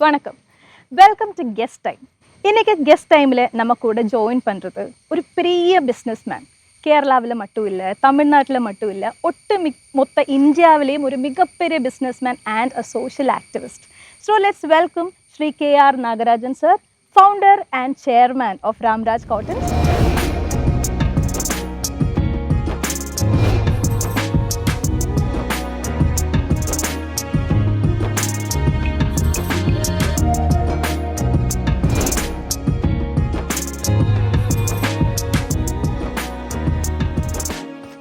வணக்கம். Welcome to guest time. இன்னைக்கு guest டைமில் நம்ம கூட ஜாயின் பண்ணுறது ஒரு பெரிய பிஸ்னஸ் மேன். கேரளாவில் மட்டும் இல்லை, தமிழ்நாட்டில் மட்டும் இல்லை, மொத்த இந்தியாவிலேயும் ஒரு மிகப்பெரிய business man and a social activist. So let's welcome Shri KR Nagarajan sir, founder and chairman of Ramraj cottons.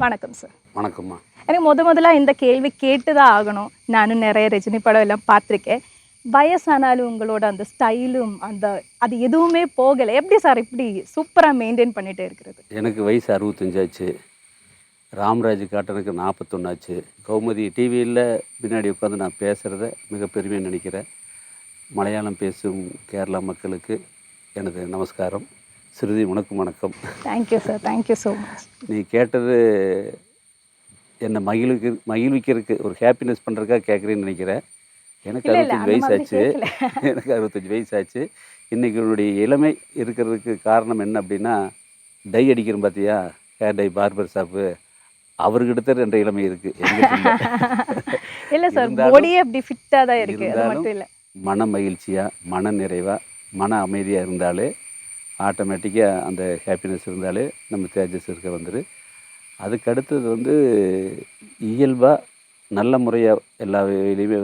வணக்கம் சார். வணக்கம்மா. எனக்கு முதல்ல இந்த கேள்வி கேட்டுதான் ஆகணும். நானும் நிறைய ரஜினி படம் எல்லாம் பார்த்துருக்கேன். வயசானாலும் உங்களோட அந்த ஸ்டைலும் அது எதுவுமே போகலை. எப்படி சார் இப்படி சூப்பராக மெயின்டைன் பண்ணிகிட்டே இருக்கிறது? எனக்கு வயசு 65 ஆச்சு. ராம்ராஜ் காட்டனுக்கு 41 ஆச்சு. கௌமுதி டிவியில் பின்னாடி உட்காந்து நான் பேசுகிறத மிக பெருமையாக நினைக்கிறேன். மலையாளம் பேசும் கேரளா மக்களுக்கு எனது நமஸ்காரம். ஸ்ருதி, உனக்கு வணக்கம். Thank you sir, thank you so much. நீ கேட்டது என்னை மகிழ்விக்கிறதுக்கு ஒரு ஹாப்பினஸ் பண்ணுறதுக்காக கேட்குறேன்னு நினைக்கிறேன். எனக்கு 65 வயசாச்சு. எனக்கு 65 வயசாச்சு. இன்றைக்கி என்னுடைய இளமை இருக்கிறதுக்கு காரணம் என்ன அப்படின்னா, டை அடிக்கிறோம் பார்த்தியா, ஹேர் டை, பார்பர் ஷாப்பு, அவர்கிட்ட 2 இளமை இருக்குது. இல்லை சார், பாடியே அப்படி ஃபிட்டாக தான் இருக்குது. அது மட்டும் இல்லை, மன மகிழ்ச்சியாக, மன நிறைவாக, மன அமைதியாக இருந்தாலே ஆட்டோமேட்டிக்காக அந்த ஹாப்பினஸ் இருந்தாலே நம்ம தேஜஸ் இருக்க வந்துடு. அதுக்கு அடுத்தது இயல்பாக நல்ல முறையாக எல்லா வேலையுமே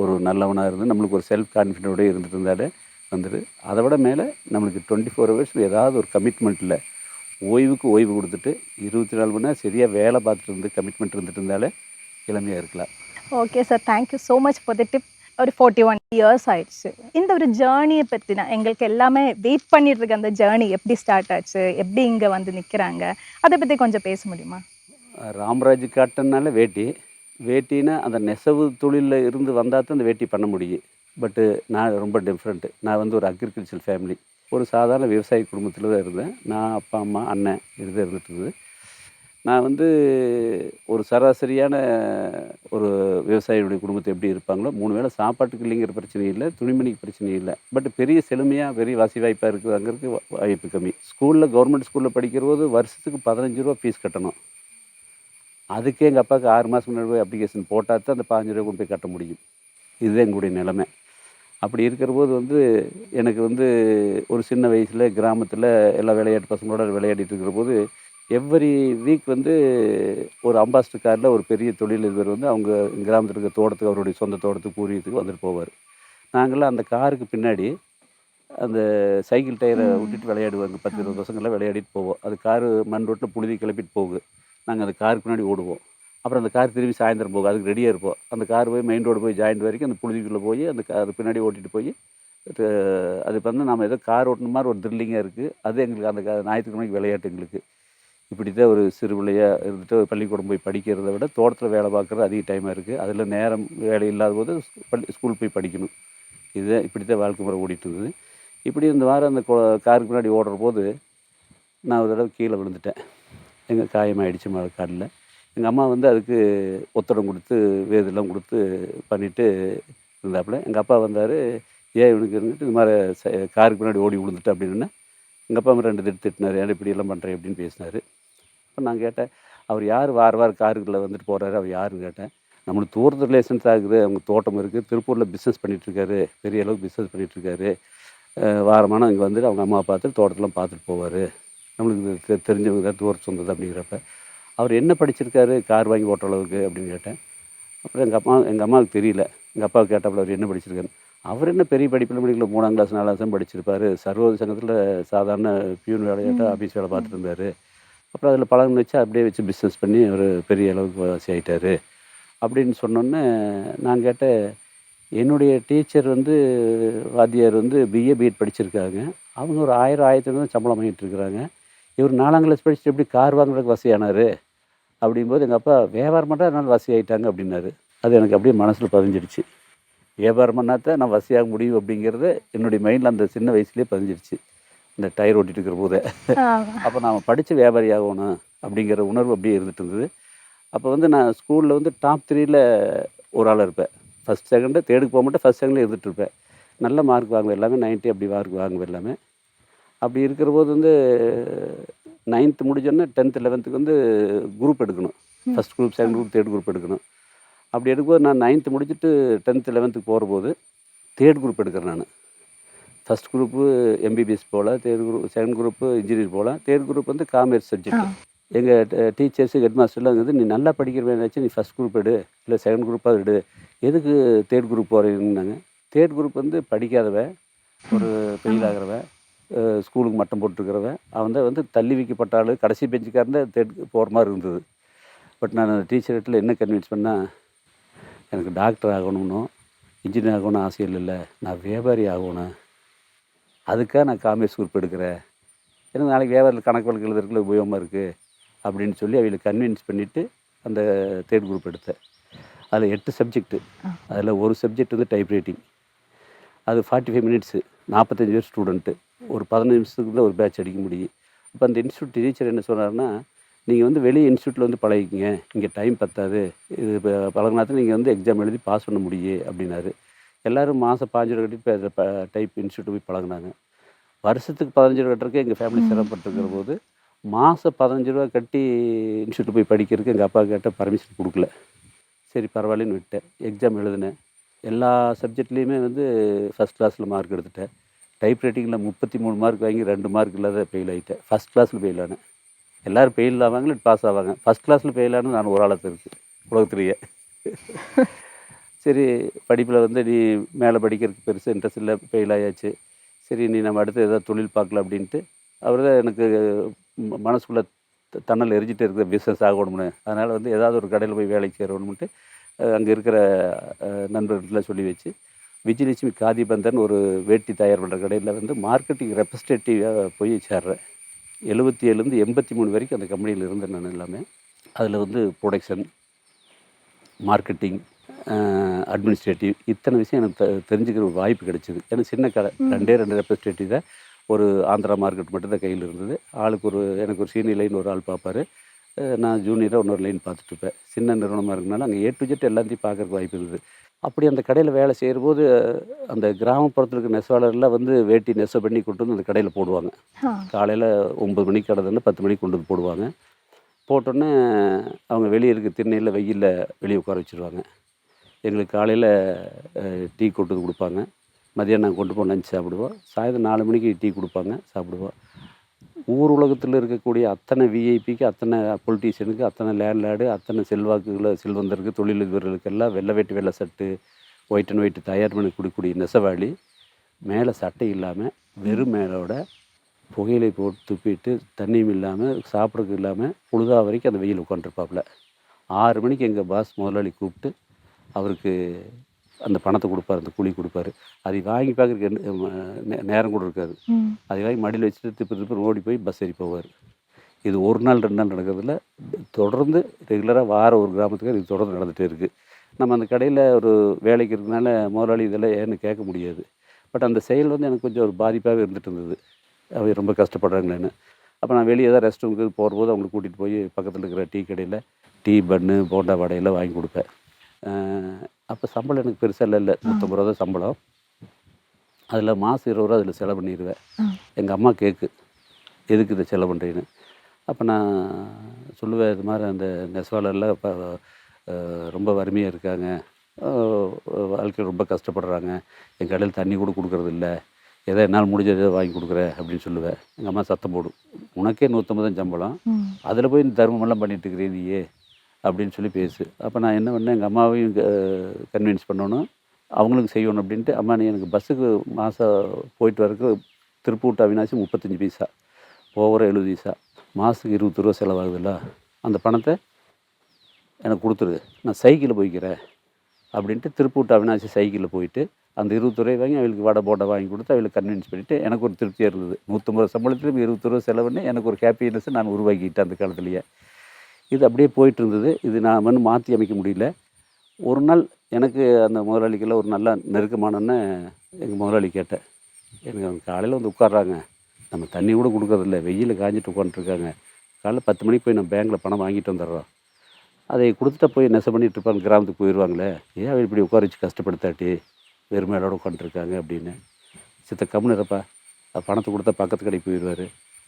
ஒரு நல்லவனாக இருந்து நம்மளுக்கு ஒரு செல்ஃப் கான்ஃபிடென்ட்டோடு இருந்துட்டு இருந்தாலே வந்துடு. அதை விட மேலே நம்மளுக்கு 24 ஹவர்ஸ் ஏதாவது ஒரு கமிட்மெண்ட்டில் ஓய்வுக்கு ஓய்வு கொடுத்துட்டு 24 மணி நேரம் சரியாக வேலை பார்த்துட்டு இருந்து கமிட்மெண்ட் இருந்துட்டு இருந்தாலே இளமையாக இருக்கலாம். Okay sir, thank you so much for the tip. ஒரு 41 இயர்ஸ் ஆயிடுச்சு. இந்த ஒரு ஜேர்னியை பற்றினா எங்களுக்கு எல்லாமே வெயிட் பண்ணிட்டு இருக்க. அந்த ஜேர்னி எப்படி ஸ்டார்ட் ஆச்சு, எப்படி இங்கே நிற்கிறாங்க, அதை பற்றி கொஞ்சம் பேச முடியுமா? ராம்ராஜ் காட்டன்னால வேட்டினா அந்த நெசவு தொழிலில் இருந்து வந்தால் தான் அந்த வேட்டி பண்ண முடியும். பட்டு நான் ரொம்ப டிஃப்ரெண்ட்டு. நான் ஒரு அக்ரிகல்ச்சர் ஃபேமிலி, ஒரு சாதாரண விவசாய குடும்பத்தில் தான் இருந்தேன். நான் அப்பா, அம்மா, அண்ணன் இது இருந்துட்டு இருந்தது. நான் ஒரு சராசரியான ஒரு விவசாயியுடைய குடும்பத்தை எப்படி இருப்பாங்களோ, 3 வேளை சாப்பாட்டுக்கு இல்லைங்கிற பிரச்சனை இல்லை, துணிமணிக்கு பிரச்சனை இல்லை. பட் பெரிய செழுமையாக பெரிய வசதி வாய்ப்பாக இருக்குது, அங்கே வாய்ப்பு கம்மி. கவர்மெண்ட் ஸ்கூலில் படிக்கிற போது வருஷத்துக்கு 15 ரூபா ஃபீஸ் கட்டணும். அதுக்கே எங்கள் அப்பாவுக்கு 6 மாதம் முன்னாடி போய் அப்ளிகேஷன் போட்டால் தான் அந்த 15 ரூபா கொண்டு போய் கட்ட முடியும். இதுதான் எங்களுடைய நிலைமை. அப்படி இருக்கிற போது எனக்கு ஒரு சின்ன வயசில் கிராமத்தில் எல்லா விளையாட்டு பசங்களோட விளையாடிட்டு இருக்கிற போது எவ்ரி வீக் ஒரு அம்பாஸ்டர் காரில் ஒரு பெரிய தொழிலதிபர் அவங்க கிராமத்தில் இருக்க தோட்டத்துக்கு, அவருடைய சொந்த தோட்டத்துக்கு பூரியத்துக்கு வந்துட்டு போவார். நாங்களாம் அந்த காருக்கு பின்னாடி அந்த சைக்கிள் டயரை விட்டுட்டு விளையாடுவாங்க. 10-20 பசங்கள்லாம் விளையாடிட்டு போவோம். அது காரு மண் ரோட்டில் புழுதி கிளப்பிட்டு போகுது. நாங்கள் அந்த காருக்கு பின்னாடி ஓடுவோம். அப்புறம் அந்த கார் திரும்பி சாயந்தரம் போகும். அதுக்கு ரெடியாக இருப்போம். அந்த கார் போய் மெயின் ரோடு போய் ஜாயிண்ட் வரைக்கும் அந்த புழுதிக்குள்ளே போய் அந்த கார் பின்னாடி ஓட்டிகிட்டு போய் அது நம்ம ஏதோ கார் ஓட்டின மாதிரி ஒரு த்ரில்லிங்காக இருக்குது. அது எங்களுக்கு அந்த ஞாயிற்றுக்கிழமைக்கு விளையாட்டு எங்களுக்கு. இப்படி தான் ஒரு சிறு பிள்ளையாக இருந்துட்டு பள்ளிக்கூடம் போய் படிக்கிறத விட தோட்டத்தில் வேலை பார்க்குறது அதிக டைமாக இருக்குது. அதில் நேரம் வேலை இல்லாத போது ஸ்கூல் போய் படிக்கணும். இதுதான் இப்படி தான் வாழ்க்கை முறை ஓடிட்டு இருந்தது. இப்படி இந்த வாரம் அந்த காருக்கு முன்னாடி ஓடுற போது நான் ஒரு தடவை கீழே விழுந்துட்டேன். எங்கள் காயமாகிடுச்சு மழைக்காடில். எங்கள் அம்மா அதுக்கு ஒத்தடம் கொடுத்து வேதெல்லாம் கொடுத்து பண்ணிவிட்டு இருந்தாப்புல. எங்கள் அப்பா வந்தார். ஏன் இவனுக்கு இருந்துட்டு இது மாதிரி காருக்கு முன்னாடி ஓடி விழுந்துட்டு அப்படின்னு. எங்கள் அப்பா 2 திட்டினார். ஏன் இப்படியெல்லாம் பண்ணுறேன் அப்படின்னு பேசினார். அப்போ நான் கேட்டேன், அவர் யார் வாரம் காருக்குள்ளே போகிறாரு, அவர் யாருன்னு கேட்டேன். நம்மளுக்கு தூரத்து ரிலேஷன்ஸ் ஆகுது, அவங்க தோட்டம் இருக்குது, திருப்பூரில் பிஸ்னஸ் பண்ணிகிட்ருக்காரு, பெரிய அளவுக்கு பிஸ்னஸ் பண்ணிகிட்ருக்காரு. வாரமான இங்கே அவங்க அம்மா பார்த்துட்டு தோட்டத்தெலாம் பார்த்துட்டு போவார். நம்மளுக்கு தெரிஞ்சவங்க தான் தூரத்து சொந்தது. அப்படிங்கிறப்ப அவர் என்ன படிச்சிருக்காரு கார் வாங்கி ஓட்டுற அளவுக்கு அப்படின்னு கேட்டேன். அப்புறம் எங்கள் அம்மாவுக்கு தெரியல. எங்கள் அப்பாவுக்கு கேட்டாப்புல அவர் என்ன படிச்சிருக்காரு. அவர் என்ன பெரிய படிப்பில் படிக்கல, 3ஆம் கிளாஸ் 4ஆம் கிளாஸ் படிச்சிருப்பார். சர்வோதய சங்கத்தில் சாதாரண பியூன் வேலையாட்ட ஆஃபீஸ் வேலை பார்த்துட்டு இருந்தார். அப்புறம் அதில் பழகம் வச்சு அப்படியே வச்சு பிஸ்னஸ் பண்ணி ஒரு பெரிய அளவுக்கு வசதி ஆகிட்டார் அப்படின்னு சொன்னோன்னே நான் கேட்டேன், என்னுடைய டீச்சர் வாத்தியார் BA BEd படிச்சிருக்காங்க. அவங்க ஒரு 1000 1500 சம்பளம் வாங்கிட்டு இருக்கிறாங்க. இவர் 4ஆம் கிளாஸ் படிச்சுட்டு எப்படி கார் வாங்குறதுக்கு வசதியானார் அப்படிங்கும்போது எங்கள் அப்பா வியாபாரம் மட்டும் அதனால் வசதி ஆகிட்டாங்க அப்படின்னாரு. அது எனக்கு அப்படியே மனசில் பதிஞ்சிடுச்சு. வியாபாரம் பண்ணாதான் நான் வசதியாக முடியும் அப்படிங்கிறது என்னுடைய மைண்டில் அந்த சின்ன வயசுலேயே பதிஞ்சிடுச்சு. இந்த டயர் ஓட்டிகிட்டு இருக்கிற போதே அப்போ நாம் படித்து வியாபாரி ஆகணும் அப்படிங்கிற உணர்வு அப்படியே இருந்துகிட்டு இருந்தது. அப்போ நான் ஸ்கூலில் டாப் 3ல் ஒரு ஆளாக இருப்பேன். ஃபஸ்ட் செகண்டு தேர்டுக்கு போக மாட்டேன், ஃபஸ்ட் செகண்டில் இருந்துகிட்ருப்பேன். நல்ல மார்க் வாங்குவேன், எல்லாமே 90 அப்படி மார்க் வாங்குவேன் எல்லாமே. அப்படி இருக்கிற போது வந்து 9th முடிஞ்சோடனே 10th 11th வந்து குரூப் எடுக்கணும். First group, second group, third group எடுக்கணும். அப்படி எடுக்கும்போது நான் 9th முடிச்சுட்டு 10th 11th போகிறபோது தேர்ட் குரூப் எடுக்கிறேன் நான். ஃபஸ்ட் குரூப்பு எம்பிபிஎஸ் போகலாம், third group second group engineer போகலாம், தேர்ட் குரூப் வந்து காமர்ஸ் சப்ஜெக்ட். எங்கள் டீச்சர்ஸு ஹெட் மாஸ்டர்லாம் வந்து நீ நல்லா படிக்கிறவனாச்சும் நீ ஃபஸ்ட் குரூப் எடு, இல்லை செகண்ட் குரூப்பாக எடு, எதுக்கு தேர்ட் குரூப் போகிறீங்கன்னாங்க. தேர்ட் குரூப் வந்து படிக்காதவன், ஒரு ஃபெயில் ஆகிறவன், ஸ்கூலுக்கு மட்டம் போட்டுருக்கிறவன், அவன் தான் வந்து தள்ளி வைக்கப்பட்ட ஆள், கடைசி பெஞ்சுக்காரன் தான் தேர்ட் போகிற மாதிரி இருந்தது. பட் நான் அந்த டீச்சர்கிட்ட என்ன கன்வின்ஸ் பண்ணால், எனக்கு டாக்டர் ஆகணும்னோ இன்ஜினியர் ஆகணும்னு ஆசை இல்லை, நான் வியாபாரி ஆகணும், அதுக்காக நான் காமர்ஸ் குரூப் எடுக்கிறேன், எனக்கு நாளைக்கு வியாபாரத்தில் கணக்கு வழக்கு எழுதுறதுக்குள்ள உபயோகமாக இருக்குது அப்படின்னு சொல்லி அவங்களுக்கு கன்வின்ஸ் பண்ணிவிட்டு அந்த தேர்ட் குரூப் எடுத்தேன். அதில் 8 சப்ஜெக்ட்டு, அதில் ஒரு சப்ஜெக்ட் வந்து டைப் ரைட்டிங். அது 45 மினிட்ஸு, 45 பேர் ஸ்டூடெண்ட்டு, ஒரு 15 நிமிஷத்துக்கு தான் ஒரு பேட்ச் அடிக்க முடியும். இப்போ அந்த இன்ஸ்டியூட் டீச்சர் என்ன சொன்னார்னா, நீங்கள் வந்து வெளியே இன்ஸ்டியூட்டில் வந்து பழகிக்கிங்க, இங்கே டைம் பத்தாது, இது இப்போ பழகினாத்தான் நீங்கள் வந்து எக்ஸாம் எழுதி பாஸ் பண்ண முடியும் அப்படின்னாரு. எல்லோரும் மாதம் 5,000 ரூபா கட்டி இப்போ டைப் இன்ஸ்டியூட் போய் பழகினாங்க. வருஷத்துக்கு 15 ரூபா கட்டுறதுக்கு எங்கள் ஃபேமிலி சிரமப்பட்டுருக்கிற போது மாதம் 15 ரூபா கட்டி இன்ஸ்டியூட் போய் படிக்கிறதுக்கு எங்கள் அப்பா கேட்ட பர்மிஷன் கொடுக்கல. சரி பரவாயில்லன்னு விட்டேன். எக்ஸாம் எழுதினேன். எல்லா சப்ஜெக்ட்லேயுமே வந்து ஃபஸ்ட் கிளாஸில் மார்க் எடுத்துட்டேன். டைப் ரைட்டிங்கில் 33 மார்க் வாங்கி 2 மார்க் இல்லாத ஃபெயில் ஆகிட்டேன். ஃபஸ்ட் கிளாஸில் ஃபெயில் ஆனேன். எல்லோரும் ஃபெயில் ஆவாங்க, இல்லை பாஸ் ஆவாங்க. ஃபஸ்ட் கிளாஸில் ஃபெயில் ஆனது நான் ஒரு ஆளத்து இருக்குது உலகத்துலேயே. சரி படிப்பில் வந்து நீ மேலே படிக்கிறதுக்கு பெருசு இன்ட்ரெஸ்ட் இல்லை, ஃபெயில் ஆயாச்சு. சரி நீ நம்ம அடுத்து ஏதாவது தொழில் பார்க்கலாம் அப்படின்ட்டு அவர் தான் எனக்கு மனசுக்குள்ளே தன்னல் எரிஞ்சிட்டு இருக்கிற பிஸ்னஸ் ஆகணும்னு. அதனால் வந்து ஏதாவது ஒரு கடையில் போய் வேலைக்கு சேரணும்ட்டு அங்கே இருக்கிற நண்பர்கள்லாம் சொல்லி வச்சு விஜயலட்சுமி காதி பந்தன் ஒரு வேட்டி தயார் பண்ணுற கடையில் வந்து மார்க்கெட்டிங் ரெப்ரஸன்டேட்டிவாக போய் சேர்றேன். 77லேருந்து 83 வரைக்கும் அந்த கம்பெனியில் இருந்தேன் நான் எல்லாமே. அதில் வந்து ப்ரொடக்ஷன், மார்க்கெட்டிங், அட்மினிஸ்ட்ரேட்டிவ் இத்தனை விஷயம் எனக்கு தெரிஞ்சுக்கிற ஒரு வாய்ப்பு கிடைச்சிது. ஏன்னா சின்ன கடை, 2 ரெப்ரஸன்டேட்டிவ் தான். ஒரு ஆந்திரா மார்க்கெட் மட்டும் தான் கையில் இருந்தது. ஆளுக்கு ஒரு எனக்கு ஒரு சீனியர் லைன் ஒரு ஆள் பார்ப்பார், நான் ஜூனியராக இன்னொரு லைன் பார்த்துட்டுருப்பேன். சின்ன நிறுவனமாக இருக்கனால அங்கே A to Z எல்லாத்தையும் பார்க்குறக்கு வாய்ப்பு இருந்தது. அப்படி அந்த கடையில் வேலை செய்கிறபோது அந்த கிராமப்புறத்தில் இருக்க நெசவாளர்லாம் வந்து வேட்டி நெசவு பண்ணி கொண்டு வந்து அந்த கடையில் போடுவாங்க. காலையில் 9 மணிக்கு கடை வந்து 10 மணிக்கு கொண்டு வந்து போடுவாங்க. போட்டோன்னே அவங்க வெளியே இருக்க திண்ணையில் வெயிலில் வெளியே உட்கார வச்சுருவாங்க. எங்களுக்கு காலையில் டீ கொண்டு வந்து கொடுப்பாங்க. மதியானம் நாங்கள் கொண்டு போய் லஞ்ச் சாப்பிடுவோம். சாயந்தரம் 4 மணிக்கு டீ கொடுப்பாங்க, சாப்பிடுவோம். ஊர் உலகத்தில் இருக்கக்கூடிய அத்தனை விஐபிக்கு, அத்தனை பொலிட்டீஷியனுக்கு, அத்தனை லேண்ட்லார்டு, அத்தனை செல்வந்தருக்கு, தொழிலதிபர்களுக்கெல்லாம் வெள்ளை வேட்டி வெள்ளை சட்டு, ஒயிட் அண்ட் ஒயிட் தயார் பண்ணி கொடுக்கக்கூடிய நெசவாளி மேலே சட்டை இல்லாமல் வெறும் மேலோட புகையிலை போட்டு துப்பிட்டு தண்ணியும் இல்லாமல் சாப்பிட்றதுக்கு இல்லாமல் பொழுதா வரைக்கும் அந்த வெயில் உட்காந்துருப்பாப்புல. 6 மணிக்கு எங்கள் பாஸ் முதலாளி கூப்பிட்டு அவருக்கு அந்த பணத்தை கொடுப்பார், அந்த கூலி கொடுப்பாரு. அதை வாங்கி பார்க்குறதுக்கு நேரம் கூட இருக்காது. அதை வாங்கி மடியில் வச்சுட்டு திருப்பி ஓடி போய் பஸ் ஏறி போவார். இது ஒரு நாள் 2 நாள் நடக்கிறதுல தொடர்ந்து ரெகுலராக ஒரு கிராமத்துக்கு இது தொடர்ந்து நடந்துகிட்டே இருக்குது. நம்ம அந்த கடையில் ஒரு வேலைக்கு இருக்கிறதுனால முதலாளி இதெல்லாம் ஏன்னு கேட்க முடியாது. பட் அந்த செயல் வந்து எனக்கு கொஞ்சம் ஒரு பாதிப்பாகவே இருந்துகிட்டு இருந்தது. அவங்க ரொம்ப கஷ்டப்படுறாங்களேன்னு. அப்போ நான் வெளியே தான் ரெஸ்ட் ரூமுக்கு போகிறபோது அவங்களை கூட்டிகிட்டு போய் பக்கத்தில் இருக்கிற டீ கடையில் டீ, பன்னு, போண்டா, வடையெல்லாம் வாங்கி கொடுப்பேன். அப்போ சம்பளம் எனக்கு பெருசாக இல்லை, 150 ரூபா தான் சம்பளம். அதில் மாதம் 20 ரூபா அதில் செலவு பண்ணிடுவேன். எங்கள் அம்மா கேட்கு எதுக்கு இதை செலவு பண்ணுறீன்னு. அப்போ நான் சொல்லுவேன், இது மாதிரி அந்த நெசவாளர்லாம் இப்போ ரொம்ப வறுமையாக இருக்காங்க, வாழ்க்கையில் ரொம்ப கஷ்டப்படுறாங்க, என் கடையில் தண்ணி கூட கொடுக்குறதில்ல, ஏதோ என்னால் முடிஞ்சதை வாங்கி கொடுக்குறேன் அப்படின்னு சொல்லுவேன். எங்கள் அம்மா சத்தம் போடும், உனக்கே 150 தான் சம்பளம், அதில் போய் இந்த தர்மமெல்லாம் பண்ணிட்டு இருக்கிறேன் நீயே அப்படின்னு சொல்லி பேசு. அப்போ நான் என்ன பண்ணேன், எங்கள் அம்மாவையும் கன்வின்ஸ் பண்ணணும், அவங்களுக்கு செய்யணும் அப்படின்ட்டு. அம்மா நீ எனக்கு பஸ்ஸுக்கு மாதம் போயிட்டு வரக்கு திருப்பூர் to அவினாசி 35 பைசா, ஓவராக 70 பைசா, மாதத்துக்கு 20 ரூபா செலவாகுதுல்ல, அந்த பணத்தை எனக்கு கொடுத்துரு, நான் சைக்கிளில் போய்க்கிறேன் அப்படின்ட்டு திருப்பூர் to அவினாசி சைக்கிளில் போயிட்டு அந்த 20 ரூபாய் வாங்கி அவளுக்கு வடை போண்டா வாங்கி கொடுத்து அவளுக்கு கன்வின்ஸ் பண்ணிவிட்டு எனக்கு ஒரு திருப்தியாக இருந்தது. 150 சம்பளத்துலேயும் 20 ரூபா செலவுன்னு எனக்கு ஒரு ஹாப்பினஸ் நான் உருவாக்கிட்டேன் அந்த காலத்துலேயே. இது அப்படியே போயிட்டு இருந்தது. இது நான் வந்து மாற்றி அமைக்க முடியல. ஒரு நாள் எனக்கு அந்த முதலாளிக்கெல்லாம் ஒரு நல்ல நெருக்கமானோன்னே எங்கள் முதலாளி கேட்டேன், எனக்கு அவங்க காலையில் வந்து உட்காடுறாங்க, நம்ம தண்ணி கூட கொடுக்கறதில்ல, வெயிலில் காஞ்சிட்டு உட்காந்துருக்காங்க, காலைல 10 மணிக்கு போய் நம்ம பேங்கில் பணம் வாங்கிட்டு வந்துடுறோம், அதை கொடுத்துட்டா போய் நெசவு பண்ணிகிட்டு இருப்பாங்க, கிராமத்துக்கு போயிடுவாங்களே, ஏன் அவள் இப்படி உட்கார வச்சு கஷ்டப்படுத்தாட்டி வெறுமையோட உட்காந்துருக்காங்க அப்படின்னு. சித்த கம்முன்னு இருப்பா, பணத்தை கொடுத்தா பக்கத்து கடைக்கு போயிடுவார்,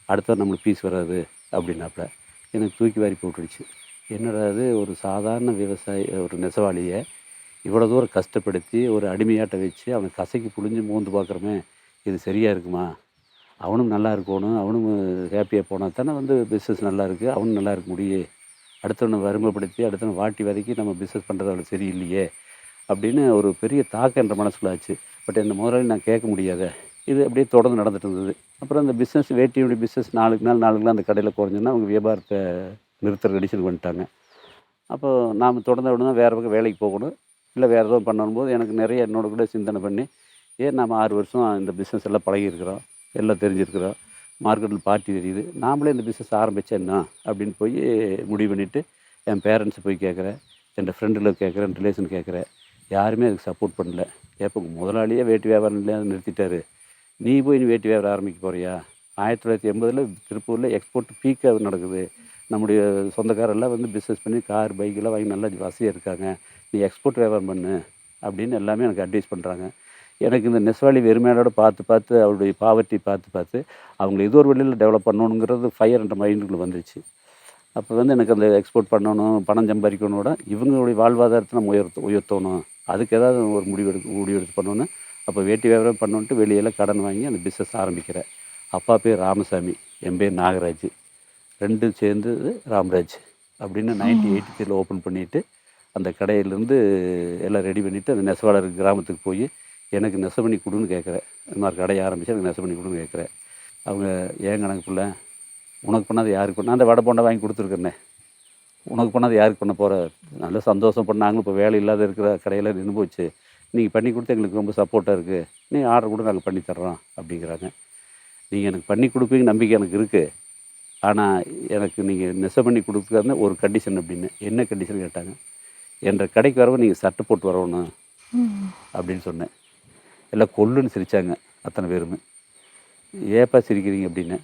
அடுத்த நம்மளுக்கு பீஸ் வராது அப்படின்னாப்புல. எனக்கு தூக்கி வாரி போட்டுடுச்சு. என்னடா அது, ஒரு சாதாரண விவசாயி, ஒரு நெசவாளியை இவ்வளோ தூரம் கஷ்டப்படுத்தி ஒரு அடிமையாட்ட வச்சு அவனை கசக்கி புழிஞ்சு மோந்து பார்க்குறோமே, இது சரியாக இருக்குமா? அவனும் நல்லா இருக்கணும், அவனும் ஹேப்பியாக போனால் தானே வந்து பிஸ்னஸ் நல்லா இருக்குது, அவனும் நல்லா இருக்க முடியும். அடுத்தவனை வறுமைப்படுத்தி அடுத்தவனை வாட்டி வதக்கி நம்ம பிஸ்னஸ் பண்ணுறது அவ்வளோ சரியில்லையே அப்படின்னு ஒரு பெரிய தாக்கம் என்ற மனசுக்குள்ள ஆச்சு. பட் இந்த முதலாளி நான் கேட்க முடியாத, இது அப்படியே தொடர்ந்து நடந்துட்டு இருந்தது. அப்புறம் அந்த பிஸ்னஸ், வேட்டியுடைய பிஸ்னஸ் நாளுக்கு நாள் அந்த கடையில் குறைஞ்சோன்னா அவங்க வியாபாரத்தை நிறுத்துற கண்டிஷனுக்கு வந்துட்டாங்க. அப்போ நாம் தொடர்ந்து அப்படின்னா வேறு பக்கம் வேலைக்கு போகணும், இல்லை வேறு எதுவும் பண்ணும்போது எனக்கு நிறைய என்னோட கூட சிந்தனை பண்ணி, ஏன் நம்ம 6 வருஷம் இந்த பிஸ்னஸ் எல்லாம் பழகியிருக்கிறோம், எல்லாம் தெரிஞ்சிருக்கிறோம், மார்க்கெட்டில் பார்ட்டி தெரியுது, நாமளே இந்த பிஸ்னஸ் ஆரம்பித்தா என்ன அப்படின்னு போய் முடிவு பண்ணிவிட்டு என் பேரண்ட்ஸை போய் கேட்குறேன், என் ஃப்ரெண்டில் கேட்குறேன், ரிலேஷன் கேட்குறேன். யாருமே அதுக்கு சப்போர்ட் பண்ணல. ஏப்போ முதலாளியே வேட்டி வியாபாரம் இல்லையா நிறுத்திட்டாரு, நீ போய் நீ வேட்டி வியாபாரம் ஆரம்பிக்க போறியா? 1980 திருப்பூரில் எக்ஸ்போர்ட் பீக்காக நடக்குது. நம்முடைய சொந்தக்காரெல்லாம் வந்து பிஸ்னஸ் பண்ணி கார் பைக்கெல்லாம் வாங்கி நல்லா வசதியாக இருக்காங்க, நீ எக்ஸ்போர்ட் வியாபாரம் பண்ணு அப்படின்னு எல்லாமே எனக்கு அட்வைஸ் பண்ணுறாங்க. எனக்கு இந்த நெசவாளி வெறுமையோட பார்த்து அவருடைய பாவர்ட்டி பார்த்து அவங்கள ஏதோ ஒரு வழியில் டெவலப் பண்ணணுங்கிறது ஃபயர் என்ற மைண்டுக்குள்ளே வந்துடுச்சு. அப்போ வந்து எனக்கு அந்த எக்ஸ்போர்ட் பண்ணணும், பணம் சம்பாதிக்கணும்னோட இவங்களுடைய வாழ்வாதாரத்தை நம்ம உயர்த்தணும், அதுக்கு ஏதாவது ஒரு முடிவெடுத்து பண்ணணும். அப்போ வேட்டி வியாபாரம் பண்ணணுன்ட்டு வெளியெல்லாம் கடன் வாங்கி அந்த பிஸ்னஸ் ஆரம்பிக்கிறேன். அப்பா பேர் ராமசாமி, என் பேர் நாகராஜ், ரெண்டும் சேர்ந்து ராம்ராஜ் அப்படின்னு 1983 ஓப்பன் பண்ணிவிட்டு அந்த கடையிலேருந்து எல்லாம் ரெடி பண்ணிவிட்டு அந்த நெசவாளர் கிராமத்துக்கு போய் எனக்கு நெசவு பண்ணி கொடுன்னு கேட்குறேன். இந்த மாதிரி கடையை ஆரம்பித்து எனக்கு நெசவு பண்ணி கொடுன்னு கேட்குறேன். அவங்க, ஏன் கணக்கு பிள்ளை, உனக்கு பண்ணாது யாருக்கு பண்ண, அந்த வடை போண்டை வாங்கி கொடுத்துருக்கேன்னே, உனக்கு பண்ணாது யாருக்கு பண்ண போகிற, நல்ல சந்தோஷம் பண்ணாங்களும் இப்போ வேலை இல்லாத இருக்கிற கடையில் நின்று போச்சு, நீங்கள் பண்ணி கொடுத்து எங்களுக்கு ரொம்ப சப்போர்ட்டாக இருக்குது, நீங்கள் ஆர்டர் கூட நாங்கள் பண்ணித்தர்றோம் அப்படிங்கிறாங்க. நீங்கள் எனக்கு பண்ணி கொடுப்பீங்க நம்பிக்கை எனக்கு இருக்குது, ஆனால் எனக்கு நீங்கள் நெசவு பண்ணி கொடுக்குறதுன்னு ஒரு கண்டிஷன் அப்படின்னு. என்ன கண்டிஷன் கேட்டாங்க. என்ற கடைக்கு வரவங்க நீங்கள் சட்டை போட்டு வரணும் அப்படின்னு சொன்னேன். எல்லாம் கொல்லுன்னு சிரித்தாங்க அத்தனை பேருமே. ஏப்பா சிரிக்கிறீங்க அப்படின்னு.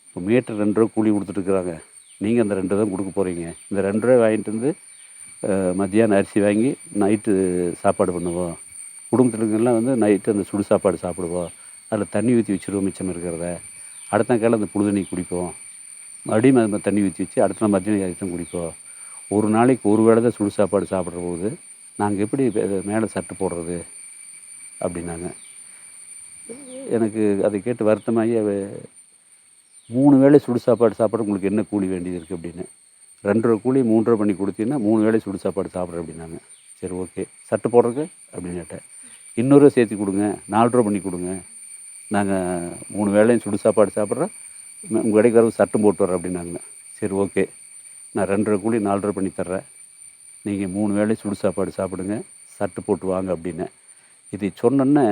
இப்போ மீட்டர் 2 ரூபா கூலி கொடுத்துட்ருக்குறாங்க, நீங்கள் அந்த 2 தான் கொடுக்க போகிறீங்க, இந்த 2 ரூபா வாங்கிட்டு வந்து மத்தியானம் அரிசி வாங்கி நைட்டு சாப்பாடு பண்ணுவோம், குடும்பத்தில் இருக்கிறவங்கலாம் வந்து நைட்டு அந்த சுடு சாப்பாடு சாப்பிடுவோம், அதில் தண்ணி ஊற்றி வச்சுருவோம் மிச்சம் இருக்கிறத, அடுத்த நாள் அந்த புழுதண்ணி குடிப்போம், மறுபடியும் அது தண்ணி ஊற்றி வச்சு அடுத்த நாள் மத்தியானம் அரிசி குடிப்போம், ஒரு நாளைக்கு ஒரு வேளை தான் சுடு சாப்பாடு சாப்பிட்ற போது நாங்கள் எப்படி மேலே சட்டு போடுறது அப்படின்னாங்க. எனக்கு அதை கேட்டு வருத்தமாகி, 3 வேளை சுடு சாப்பாடு சாப்பிட உங்களுக்கு என்ன கூலி வேண்டியது இருக்குது அப்படின்னு. 2 ரூபா கூலி 3 ரூபா பண்ணி கொடுத்தீங்கன்னா 3 வேளை சுடு சாப்பாடு சாப்பிட்றேன் அப்படின்னாங்க. சரி ஓகே, சட்டு போடுறதுக்கு அப்படின்னு கேட்டேன். இன்னொரு சேர்த்து கொடுங்க, 4 ரூபா பண்ணி கொடுங்க, நாங்கள் 3 வேளையும் சுடு சாப்பாடு சாப்பிட்றோம், உங்கள் கடைக்கு வரவு சட்டும் போட்டு வர்றேன் அப்படின்னாங்க. சரி ஓகே, நான் 2 ரூபா கூலி 4 ரூபா பண்ணி தர்றேன், நீங்கள் 3 வேளை சுடு சாப்பாடு சாப்பிடுங்க, சட்டு போட்டு வாங்க அப்படின்னு. இதை சொன்னோன்னே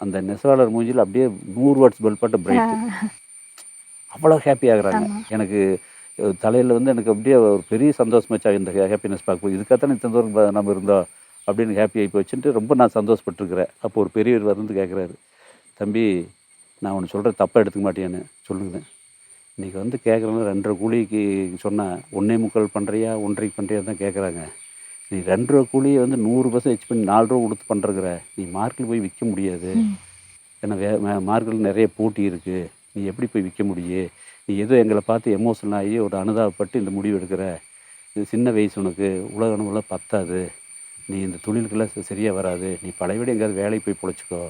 அந்த நெசவாளர் மூஞ்சியில் அப்படியே 100 வாட்ஸ் பல்பாட்ட பிரைட்டு, அவ்வளோ ஹாப்பி ஆகுறாங்க. எனக்கு தலையில் வந்து எனக்கு அப்படியே ஒரு பெரிய சந்தோஷமாச்சா இந்த ஹாப்பினஸ் பார்க்கும்போது, இதுக்காகத்தானே இத்தனை தூரம் நம்ம இருந்தோம் அப்படின்னு ஹாப்பி ஆகி போச்சுன்ட்டு ரொம்ப நான் சந்தோஷப்பட்டுருக்கிறேன். அப்போ ஒரு பெரியவர் வந்து கேட்குறாரு, தம்பி நான் ஒன்று சொல்கிறேன் தப்பாக எடுத்துக்க மாட்டேன்னு சொல்லுங்க, இன்றைக்கி வந்து கேட்குறவங்க 2 ரூபா கூலிக்கு சொன்னால் 1.25 பண்ணுறியா 1.5 பண்ணுறியா தான் கேட்குறாங்க, நீ 2 ரூபா கூலியை வந்து 100% ஹெச் பண்ணி 4 ரூபா கொடுத்து பண்ணுறங்கிற, நீ மார்க்கெட்டில் போய் விற்க முடியாது, ஏன்னா மார்க்கெட்டில் நிறைய போட்டி இருக்குது, நீ எப்படி போய் விற்க முடியும், நீ ஏதோ எங்களை பார்த்து எமோஷனல் ஆகி ஒரு அனுதாபப்பட்டு இந்த முடிவு எடுக்கிற, இது சின்ன வயசு, உனக்கு உலக அனுபவம் பத்தாது, நீ இந்த தொழிலுக்கெல்லாம் சரியாக வராது, நீ பழையபடி எங்கேயாவது வேலைக்கு போய் பிழைச்சிக்கோ,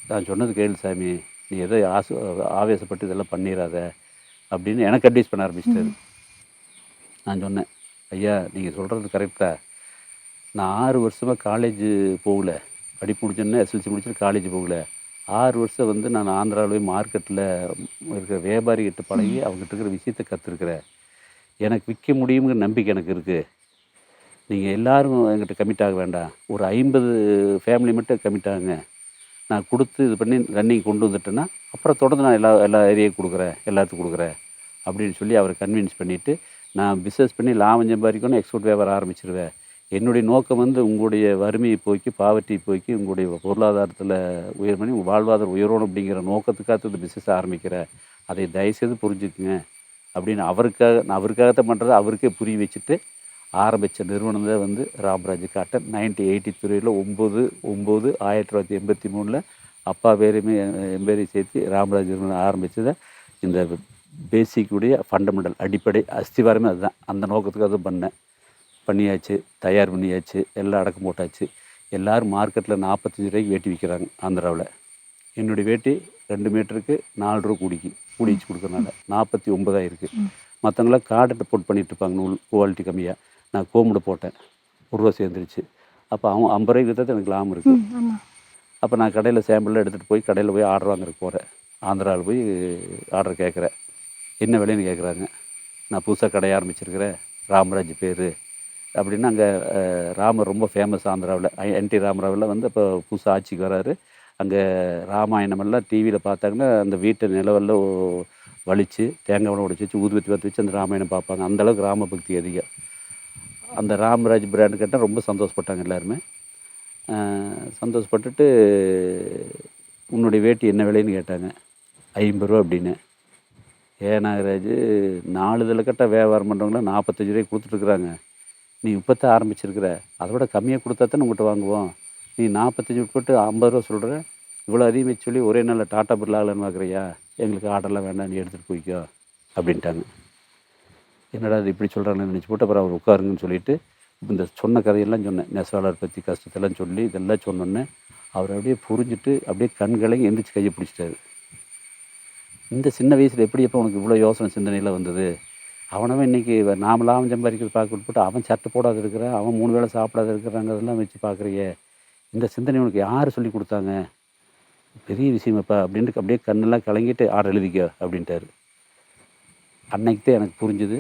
நான் சொன்னது கேளு சாமி, நீ ஏதோ ஆவேசப்பட்டு இதெல்லாம் பண்ணிடாத அப்படின்னு எனக்கு அட்வைஸ் பண்ண ஆரம்பிச்சிட்டாரு. நான் சொன்னேன், ஐயா நீங்கள் சொல்கிறது கரெக்டாக, நான் 6 வருஷமாக காலேஜு போகல, படிப்பு முடிச்சோன்னே எஸ்எல்சி முடிச்சுட்டு காலேஜ் போகல, 6 வருஷம் வந்து நான் ஆந்திராவிலே மார்க்கெட்டில் இருக்கிற வியாபாரிகிட்ட பழகி அவங்ககிட்ட இருக்கிற விஷயத்தை கற்றுருக்குறேன், எனக்கு விற்க முடியுங்கிற நம்பிக்கை எனக்கு இருக்குது, நீங்கள் எல்லோரும் என்கிட்ட கமிட் ஆக வேண்டாம், ஒரு 50 ஃபேமிலி மட்டும் கமிட் ஆகுங்க, நான் கொடுத்து இது பண்ணி ரன்னிங் கொண்டு வந்துட்டேன்னா அப்புறம் தொடர்ந்து நான் எல்லா ஏரியாவுக்கும் கொடுக்குறேன், எல்லாத்துக்கும் கொடுக்குறேன் அப்படின்னு சொல்லி அவரை கன்வின்ஸ் பண்ணிவிட்டு, நான் பிஸ்னஸ் பண்ணி லாபம் சம்பாதிக்கணும், எக்ஸ்போர்ட் வியாபாரம் ஆரம்பிச்சிருவேன், என்னுடைய நோக்கம் வந்து உங்களுடைய வறுமையை போக்கி பாவர்ட்டி போக்கி உங்களுடைய பொருளாதாரத்தில் உயர் பண்ணி உங்கள் வாழ்வாதாரம் உயரணும் அப்படிங்கிற நோக்கத்துக்காக இந்த பிஸ்னஸ் ஆரம்பிக்கிறேன், அதை தயவுசெய்து புரிஞ்சுக்குங்க அப்படின்னு அவருக்காகத்தான் பண்ணுறது அவருக்கே புரிய வச்சுட்டு ஆரம்பித்த நிறுவனம் தான் வந்து ராம்ராஜ் காட்டன். 1983 9/9/1983 அப்பா பேரையுமே என் பேரையும் சேர்த்து ராம்ராஜ் நிறுவனம் ஆரம்பித்ததை இந்த பேசிக்குடைய ஃபண்டமெண்டல் அடிப்படை அஸ்திவாரமே அதுதான். அந்த நோக்கத்துக்கு அதுவும் பண்ணியாச்சு, தயார் பண்ணியாச்சு, எல்லாம் அடக்கம் போட்டாச்சு. எல்லோரும் மார்க்கெட்டில் 45 ரூபாய்க்கு வேட்டி விற்கிறாங்க ஆந்திராவில். என்னுடைய வேட்டி 2 மீட்டருக்கு 4 ரூபா கூடி வச்சு கொடுக்குறனால 49 இருக்குது. மற்றவங்களாம் கார்டை போட்டு பண்ணிகிட்டு இருப்பாங்க, நூல் குவாலிட்டி கம்மியாக. நான் கோமுட போட்டேன், 1 ரூபா சேர்ந்துருச்சு. அப்போ அவன் 50 ரூபாய்க்கு விற்றது எனக்கு லாபம் இருக்குது. அப்போ நான் கடையில் சாம்பிளில் எடுத்துகிட்டு போய் கடையில் போய் ஆர்டர் வாங்குறதுக்கு போகிறேன். ஆந்திராவில் போய் ஆர்டர் கேட்குறேன். என்ன விலைன்னு கேட்குறாங்க. நான் புதுசாக கடை ஆரம்பிச்சிருக்கிறேன், ராமராஜ் பேர் அப்படின்னா. அங்கே ராமர் ரொம்ப ஃபேமஸ் ஆந்திராவில். என்டி ராமராவில் வந்து இப்போ புதுசாக ஆட்சிக்கு வராரு. அங்கே ராமாயணமெல்லாம் டிவியில் பார்த்தாங்கன்னா அந்த வீட்டை நிலவெல்ல வலித்து தேங்காய் உடைச்சி வச்சு ஊதுபத்தி பற்றி வச்சு அந்த ராமாயணம் பார்ப்பாங்க. அந்தளவுக்கு ராம பக்தி அதிகம். அந்த ராமராஜ் பிராண்டு கேட்டால் ரொம்ப சந்தோஷப்பட்டாங்க எல்லாருமே. சந்தோஷப்பட்டுட்டு உன்னுடைய வேட்டி என்ன விலைன்னு கேட்டாங்க. 50 ரூபா அப்படின்னு. நாகராஜ் 4 இதில் கட்ட வியாபாரம் பண்ணுறவங்களாம் 45 ரூபாய்க்கு கொடுத்துட்ருக்குறாங்க. நீ இப்போத்தான் ஆரம்பிச்சிருக்கிற, அதை விட கம்மியாக கொடுத்தா தான் உங்கள்கிட்ட வாங்குவோம். நீ 45 விட்டு 50 ரூபா சொல்கிற, இவ்வளோ அதிகமாக சொல்லி ஒரே நாளில் டாட்டா பில் ஆகலன்னு பார்க்குறியா? எங்களுக்கு ஆர்டர்லாம் வேண்டாம், நீ எடுத்துகிட்டு போய்க்கோ அப்படின்ட்டாங்க. என்னடா அது இப்படி சொல்கிறாங்கன்னு நினச்சி போட்டு அப்புறம் அவர் உட்காருங்கன்னு சொல்லிவிட்டு இந்த சொன்ன கதையெல்லாம் சொன்னேன். நெசவாளர் பற்றி கஷ்டத்தெல்லாம் சொல்லி இதெல்லாம் சொன்னோன்னே அவர் அப்படியே புரிஞ்சுட்டு அப்படியே கண்களையும் எந்திரிச்சு கையை பிடிச்சிட்டாரு. இந்த சின்ன வயசில் எப்படி எப்போ உனக்கு இவ்வளோ யோசனை சிந்தனையில் வந்தது? அவனவன் இன்றைக்கி நாமளாம் சம்பாதிக்கிறது பார்க்க போட்டு அவன் சட்டை போடாது இருக்கிறான், அவன் 3 வேளை சாப்பிடாத இருக்கிறாங்க, அதெல்லாம் வச்சு பார்க்குறியே. இந்த சிந்தனை உனக்கு யார் சொல்லி கொடுத்தாங்க? பெரிய விஷயமாப்பா அப்படின்ட்டு அப்படியே கண்ணெல்லாம் கலங்கிட்டு ஆர்டர் எழுதிக்க அப்படின்ட்டாரு. அன்னைக்கு தான் எனக்கு புரிஞ்சுது,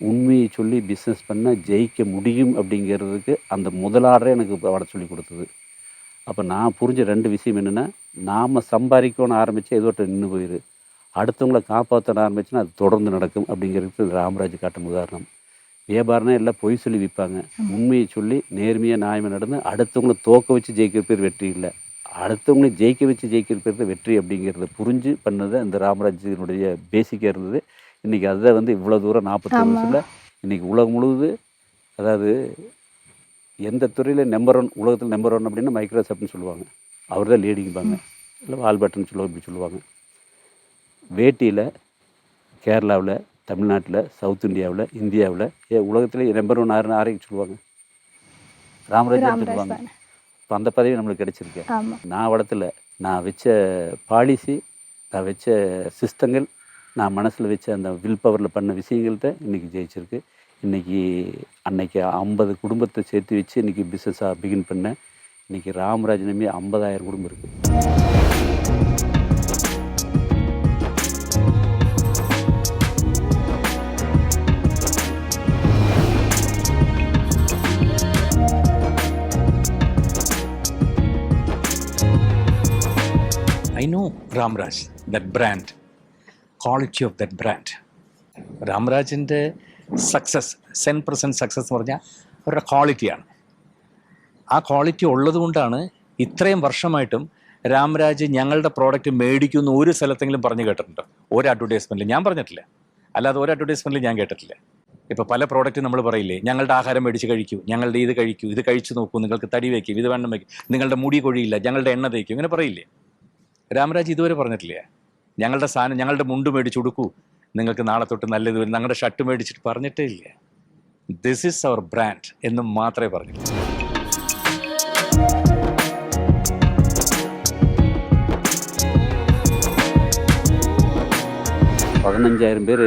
உண்மையை சொல்லி பிஸ்னஸ் பண்ணால் ஜெயிக்க முடியும் அப்படிங்கிறதுக்கு அந்த முதல் ஆர்டரே எனக்கு வட சொல்லி கொடுத்தது. அப்போ நான் புரிஞ்ச 2 விஷயம் என்னென்னா, நாம் சம்பாதிக்கணும்னு ஆரம்பித்தா ஏதோ நின்று போயிரு, அடுத்தவங்களை காப்பாற்ற ஆரம்பிச்சுன்னா அது தொடர்ந்து நடக்கும் அப்படிங்கிறதுக்கு ராமராஜ் காட்டும் உதாரணம். வியாபாரம்னா எல்லாம் பொய் சொல்லி விற்பாங்க. உண்மையை சொல்லி நேர்மையாக நியாயமாக நடந்து அடுத்தவங்களை தோக்க வச்சு ஜெயிக்கிற பேர் வெற்றி இல்லை, அடுத்தவங்களை ஜெயிக்க வச்சு ஜெயிக்கிற பேர் தான் வெற்றி அப்படிங்கிறத புரிஞ்சு பண்ணது அந்த ராமராஜினுடைய பேசிக்காக இருந்தது. இன்றைக்கி அதை வந்து இவ்வளோ தூரம் 40 வருஷத்தில் இன்றைக்கி உலகம் முழுவது, அதாவது எந்த துறையில் நம்பர் 1 உலகத்தில் நம்பர் 1 அப்படின்னா மைக்ரோசாஃப்ட்னு சொல்லுவாங்க, அவர் தான் லீடிங்பாங்க, இல்லை வால்பாட்டுன்னு சொல்லுவாங்க, இப்படி சொல்லுவாங்க. வேட்டியில் கேரளாவில், தமிழ்நாட்டில், சவுத் இந்தியாவில், இந்தியாவில் உலகத்திலே நம்பர் 1 ஆரையும் சொல்லுவாங்க, ராமராஜ் சொல்லுவாங்க. இப்போ அந்த பதவி நம்மளுக்கு கிடச்சிருக்கு. நான் வளத்தில் நான் வச்ச பாலிசி, நான் வச்ச சிஸ்டங்கள், நான் மனசில் வச்ச அந்த வில் பவரில் பண்ண விஷயங்கள்கிட்ட இன்றைக்கி ஜெயிச்சிருக்கு. இன்றைக்கி அன்னைக்கு 50 குடும்பத்தை சேர்த்து வச்சு இன்றைக்கி பிஸ்னஸாக பிகின் பண்ணேன். இன்றைக்கி ராமராஜ் நம்பி 50,000 குடும்பம் இருக்குது. I know Ramraj, that brand, quality of that brand. രാംരാജിൻ്റെ സക്സസ് 10% സക്സസ് എന്ന് പറഞ്ഞാൽ അവരുടെ ക്വാളിറ്റിയാണ്. ആ ക്വാളിറ്റി ഉള്ളത് കൊണ്ടാണ് ഇത്രയും വർഷമായിട്ടും രാംരാജ് ഞങ്ങളുടെ പ്രോഡക്റ്റ് മേടിക്കുമെന്ന് ഒരു സ്ഥലത്തെങ്കിലും പറഞ്ഞു കേട്ടിട്ടുണ്ടോ? ഒരു അഡ്വർടൈസ്മെൻറ്റിൽ ഞാൻ പറഞ്ഞിട്ടില്ല, അല്ലാതെ ഒരു അഡ്വർടൈസ്മെൻറ്റിൽ ഞാൻ കേട്ടിട്ടില്ല. ഇപ്പോൾ പല പ്രോഡക്റ്റ് നമ്മൾ പറയില്ലേ, ഞങ്ങളുടെ ആഹാരം മേടിച്ച് കഴിക്കൂ, ഞങ്ങളുടെ ഇത് കഴിക്കൂ, ഇത് കഴിച്ചു നോക്കൂ, നിങ്ങൾക്ക് തടി വയ്ക്കും, ഇത് വേണം വയ്ക്കും, നിങ്ങളുടെ മുടി കൊഴിയില്ല, ഞങ്ങളുടെ എണ്ണ തേക്കും, ഇങ്ങനെ പറയില്ലേ? രാമരാജ് ഇതുവരെ പറഞ്ഞിട്ടില്ലേ, ഞങ്ങളുടെ സാധനം, ഞങ്ങളുടെ മുണ്ട് മേടിച്ച് കൊടുക്കൂ, നിങ്ങൾക്ക് നാളെ തൊട്ട് നല്ലത് വരും, ഞങ്ങളുടെ ഷർട്ട് മേടിച്ചിട്ട് പറഞ്ഞിട്ടേ ഇല്ല. ദിസ് ഈസ് അവർ ബ്രാൻഡ് എന്ന് മാത്രമേ പറഞ്ഞിട്ടുള്ളൂ. பேர்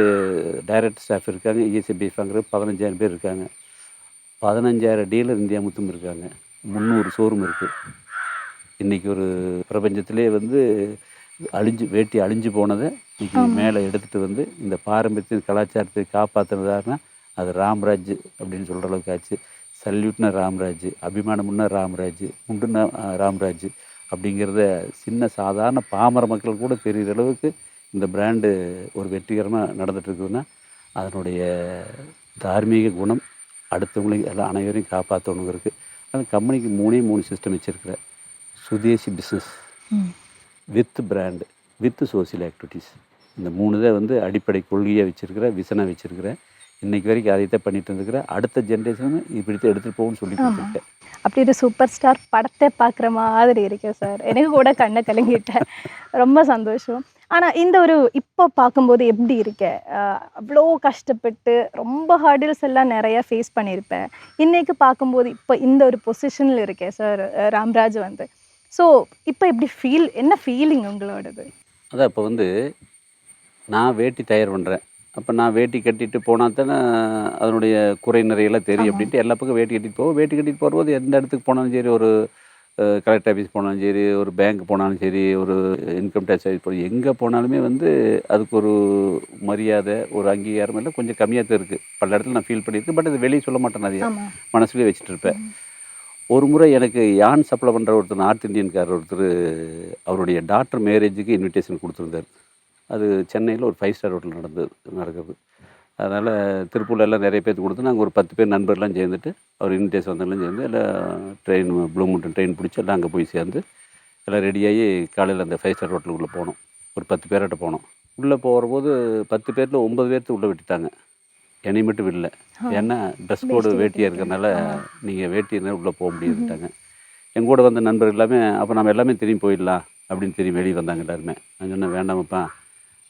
டைரக்ட் ஸ்டாஃப் இருக்காங்க, இஎஸ்ஐபி வாங்குற 15,000 பேர் இருக்காங்க, 15,000 டீலர் இந்தியா மொத்தம் இருக்காங்க, 300 ஷோரூம் இருக்குது. இன்றைக்கி ஒரு பிரபஞ்சத்திலே வந்து வேட்டி அழிஞ்சு போனதை இன்றைக்கி மேலே எடுத்துகிட்டு வந்து இந்த பாரம்பரியத்தின் கலாச்சாரத்தை காப்பாற்றுனதாருன்னா அது ராம்ராஜ் அப்படின்னு சொல்கிற அளவுக்கு ஆச்சு. சல்யூட்னா ராம்ராஜ், அபிமானம்னா ராம்ராஜ், உண்டுன்னா ராம்ராஜ் அப்படிங்கிறத சின்ன சாதாரண பாமர மக்கள் கூட தெரிகிற அளவுக்கு இந்த பிராண்டு ஒரு வெற்றிகரமாக நடந்துகிட்ருக்குதுன்னா அதனுடைய தார்மீக குணம் அடுத்தவங்களையும் எல்லாம் அனைவரையும் காப்பாற்றணுங்கிறது. அந்த கம்பெனிக்கு 3 சிஸ்டம் வச்சுருக்கிறேன். சுதேசி business with brand with social activities, இந்த 3 தான் வந்து அடிப்படை கொள்கையாக வச்சுருக்கிறேன், விசனாக வச்சுருக்கிறேன். இன்னைக்கு வரைக்கும் அதைத்தான் பண்ணிட்டு இருக்கிறேன். அடுத்த ஜென்ரேஷனும் இப்படித்தான் எடுத்துகிட்டு போகும்னு சொல்லி கொடுத்துருக்கேன். அப்படி ஒரு சூப்பர் ஸ்டார் படத்தை பார்க்குற மாதிரி இருக்கு சார். எனக்கு கூட கண்ணை கலங்கிட்டேன். ரொம்ப சந்தோஷம். ஆனால் இந்த ஒரு இப்போ பார்க்கும்போது எப்படி இருக்கு? அவ்வளோ கஷ்டப்பட்டு ரொம்ப ஹர்டில்ஸ் எல்லாம் நிறைய ஃபேஸ் பண்ணியிருப்பேன். இன்னைக்கு பார்க்கும்போது இப்போ இந்த ஒரு பொசிஷனில் இருக்கேன் சார் ராம்ராஜ் வந்து. ஸோ இப்போ எப்படி என்ன ஃபீலிங் உங்களோடது? அதான் இப்போ வந்து நான் வேட்டி தயார் பண்ணுறேன். அப்போ நான் வேட்டி கட்டிட்டு போனால் தானே அதனுடைய குறை நிறையெல்லாம் தெரியும் அப்படின்ட்டு எல்லா பக்கம் வேட்டி கட்டிட்டு போவோம். வேட்டி கட்டிட்டு போகும்போது எந்த இடத்துக்கு போனாலும் சரி, ஒரு கலெக்டர் ஆஃபீஸ் போனாலும் சரி, ஒரு பேங்க் போனாலும் சரி, ஒரு இன்கம் டேக்ஸ் ஆஃபீஸ் போய் எங்கே போனாலுமே வந்து அதுக்கு ஒரு மரியாதை, ஒரு அங்கீகாரம் எல்லாம் கொஞ்சம் கம்மியாக தான் இருக்குது. பல இடத்துல நான் ஃபீல் பண்ணியிருக்கேன். பட் அது வெளியே சொல்ல மாட்டேன், நிறையா மனசுலேயே வச்சுட்டு இருப்பேன். ஒரு முறை எனக்கு யான் சப்ளை பண்ணுற ஒருத்தர், நார்த் இந்தியன்காரர் ஒருத்தர், அவருடைய டாக்டர் மேரேஜுக்கு இன்விடேஷன் கொடுத்துருந்தார். அது சென்னையில் ஒரு 5 ஸ்டார் ஹோட்டல் நடக்குது. அதனால் திருப்பூரில் எல்லாம் நிறைய பேருக்கு கொடுத்து நாங்கள் ஒரு 10 பேர் நண்பர்லாம் சேர்ந்துட்டு, அவர் இன்விடேஷன் வந்தெல்லாம் சேர்ந்து எல்லாம் ட்ரெயின் ப்ளூ மவுண்டன் ட்ரெயின் பிடிச்சி எல்லாம் அங்கே போய் சேர்ந்து எல்லாம் ரெடியாகி காலையில் அந்த 5 ஸ்டார் ஹோட்டலுக்குள்ளே போனோம். ஒரு 10 பேர்கிட்ட போனோம். உள்ளே போகிறபோது 10 பேரில் 9 பேர்த்து உள்ளே விட்டுட்டாங்க. என்னை மட்டும் விடல. ஏன்னா ட்ரெஸ் கோடு வேட்டியாக இருக்கிறனால நீங்கள் வேட்டி இருந்தால் உள்ளே போக முடியாதுட்டாங்க. எங்கள் கூட வந்த நண்பர் எல்லாமே அப்போ நம்ம எல்லாமே திரும்பி போயிடலாம் அப்படின்னு திரும்பி வெளியே வந்தாங்க எல்லாருமே. நான் சொன்னேன், வேண்டாமப்பா,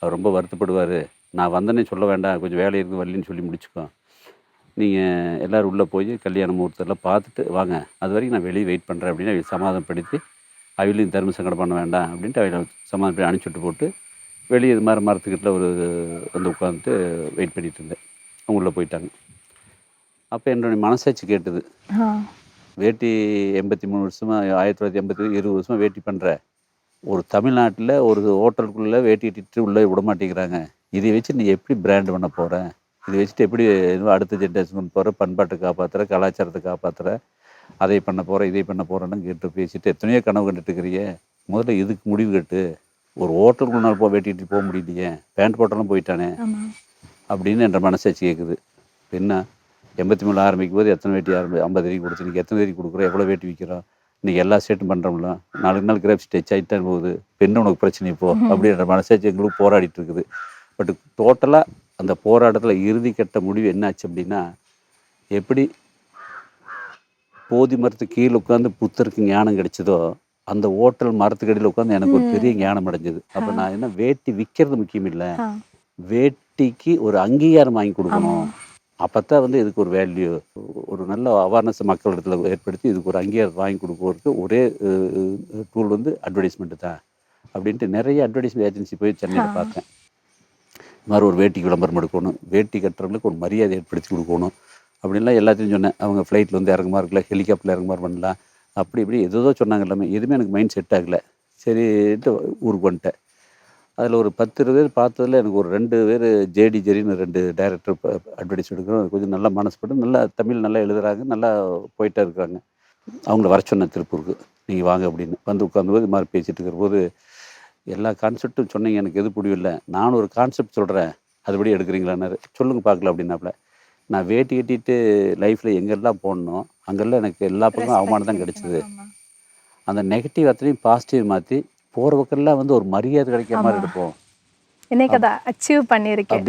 அவர் ரொம்ப வருத்தப்படுவார், நான் வந்தேன்னே சொல்ல வேண்டாம், கொஞ்சம் வேலை இருந்து வரலின்னு சொல்லி முடிச்சுக்கோ, நீங்கள் எல்லோரும் உள்ளே போய் கல்யாண முகூர்த்தெல்லாம் பார்த்துட்டு வாங்க, அது வரைக்கும் நான் வெளியே வெயிட் பண்ணுறேன் அப்படின்னு அவங்க சமாதானப்படுத்தி, அவளையும் தர்ம சங்கடம் பண்ண வேண்டாம் அப்படின்ட்டு அவளை சமாதானப்படி அனுப்பிச்சுட்டு போட்டு வெளியே இது மாதிரி மரத்துக்கிட்ட ஒரு வந்து உட்காந்துட்டு வெயிட் பண்ணிகிட்டு இருந்தேன். அவங்க உள்ளே போயிட்டாங்க. அப்போ என்னுடைய மனசாட்சி கேட்டது, வேட்டி 83 வருஷமாக 1980 20 வருஷமாக வேட்டி பண்ணுற ஒரு தமிழ்நாட்டில் ஒரு ஹோட்டலுக்குள்ளே வேட்டி கட்டிட்டு உள்ளே விட மாட்டேங்கிறாங்க, இதை வச்சு நீ எப்படி பிராண்ட் பண்ண போகிற, இதை வச்சுட்டு எப்படி அடுத்த ஜென்ரேஷன் பண்ண போகிற, பண்பாட்டை காப்பாற்றுற, கலாச்சாரத்தை காப்பாற்றுற, அதை பண்ண போகிற, இதை பண்ண போகிறேன்னு கேட்டு பேசிட்டு எத்தனையோ கனவு கண்டுட்டு இருக்கிறியே, முதல்ல இதுக்கு முடிவு கட்டு. ஒரு ஹோட்டலுக்குள்ள வேட்டி கட்டிட்டு போக முடியலையே, பேண்ட் போட்டாலும் போயிட்டானே அப்படின்னு என்ற மனசாட்சி கேட்குது. என்ன 83 ஆரம்பிக்கும் போது எத்தனை வேட்டி 50 வரைக்கும் கொடுத்து, இன்றைக்கி எத்தனை வரைக்கும் கொடுக்குறோம், எவ்வளோ வேட்டி விற்கிறோம், இன்றைக்கி எல்லா ஸ்டேட்டும் பண்ணுறோம்ல, நாளுக்கு நாள் கிராஃப் ஸ்டெச் ஆகிட்டு போகுது, பெண்ணு உனக்கு பிரச்சனை இப்போ அப்படின்ற மனசாட்சி எங்களுக்கு போராடிட்டு இருக்குது. பட் டோட்டலாக அந்த போராட்டத்தில் இறுதி கட்ட முடிவு என்னாச்சு அப்படின்னா, எப்படி போதி மரத்துக்கு கீழே உட்காந்து புத்தருக்கு ஞானம் கிடைச்சதோ, அந்த ஹோட்டல் மரத்துக்கடியில் உட்காந்து எனக்கு ஒரு பெரிய ஞானம் அடைஞ்சது. அப்போ நான் என்ன, வேட்டி விற்கிறது முக்கியம் இல்லை, வேட்டிக்கு ஒரு அங்கீகாரம் வாங்கி கொடுக்கணும். அப்போ தான் வந்து இதுக்கு ஒரு வேல்யூ, ஒரு நல்ல அவேர்னஸ் மக்கள் இடத்துல ஏற்படுத்தி இதுக்கு ஒரு அங்கீகாரம் வாங்கி கொடுக்கறதுக்கு ஒரே டூல் வந்து அட்வர்டைஸ்மெண்ட்டு தான் அப்படின்ட்டு நிறைய அட்வர்டைஸ்மெண்ட் ஏஜென்சி போய் சென்னையில் பார்த்தேன். இது மாதிரி ஒரு வேட்டிக்கு விளம்பரம் எடுக்கணும், வேட்டி கட்டுறவங்களுக்கு ஒரு மரியாதை ஏற்படுத்தி கொடுக்கணும் அப்படின்லாம் எல்லாத்தையும் சொன்னேன். அவங்க ஃப்ளைட்டில் வந்து இறங்குமா இருக்கல, ஹெலிகாப்டரில் இறங்குமாறு பண்ணலாம், அப்படி இப்படி எதோ சொன்னாங்க. எல்லாமே எதுவுமே எனக்கு மைண்ட் செட் ஆகலை. சரின்ட்டு ஊருக்கு வந்துட்டேன். அதில் ஒரு 10-20 பேர் பார்த்ததில் எனக்கு ஒரு 2 பேர் ஜேடி ஜெரின்னு 2 டைரக்டர் அட்வர்டைஸ் எடுக்கிறோம். கொஞ்சம் நல்லா மனசுப்பட்டு நல்லா தமிழ் நல்லா எழுதுகிறாங்க, நல்லா போயிட்டே இருக்கிறாங்க. அவங்கள வர சொன்னேன் திருப்பூருக்கு, நீங்கள் வாங்க அப்படின்னு. வந்து உட்காந்தும்போது இது மாதிரி பேசிகிட்டு இருக்கிற போது, எல்லா கான்செப்டும் சொன்னீங்க, எனக்கு எது பிடிவில்லை, நானும் ஒரு கான்செப்ட் சொல்கிறேன், அதுபடி எடுக்கிறீங்களான்னாரு. சொல்லுங்க பார்க்கல அப்படின்னாப்புல. நான் வேட்டி கட்டிட்டு லைஃப்பில் எங்கெல்லாம் போடணும் அங்கெல்லாம் எனக்கு எல்லா பக்கமும் அவமானம் தான் கிடைச்சிது. அந்த நெகட்டிவ் அத்தனையும் பாசிட்டிவ் மாற்றி போகிற பக்கம்லாம் வந்து ஒரு மரியாதை கிடைக்கிற மாதிரி எடுப்போம், இன்னைக்கு அதை அச்சீவ் பண்ணியிருக்கேன்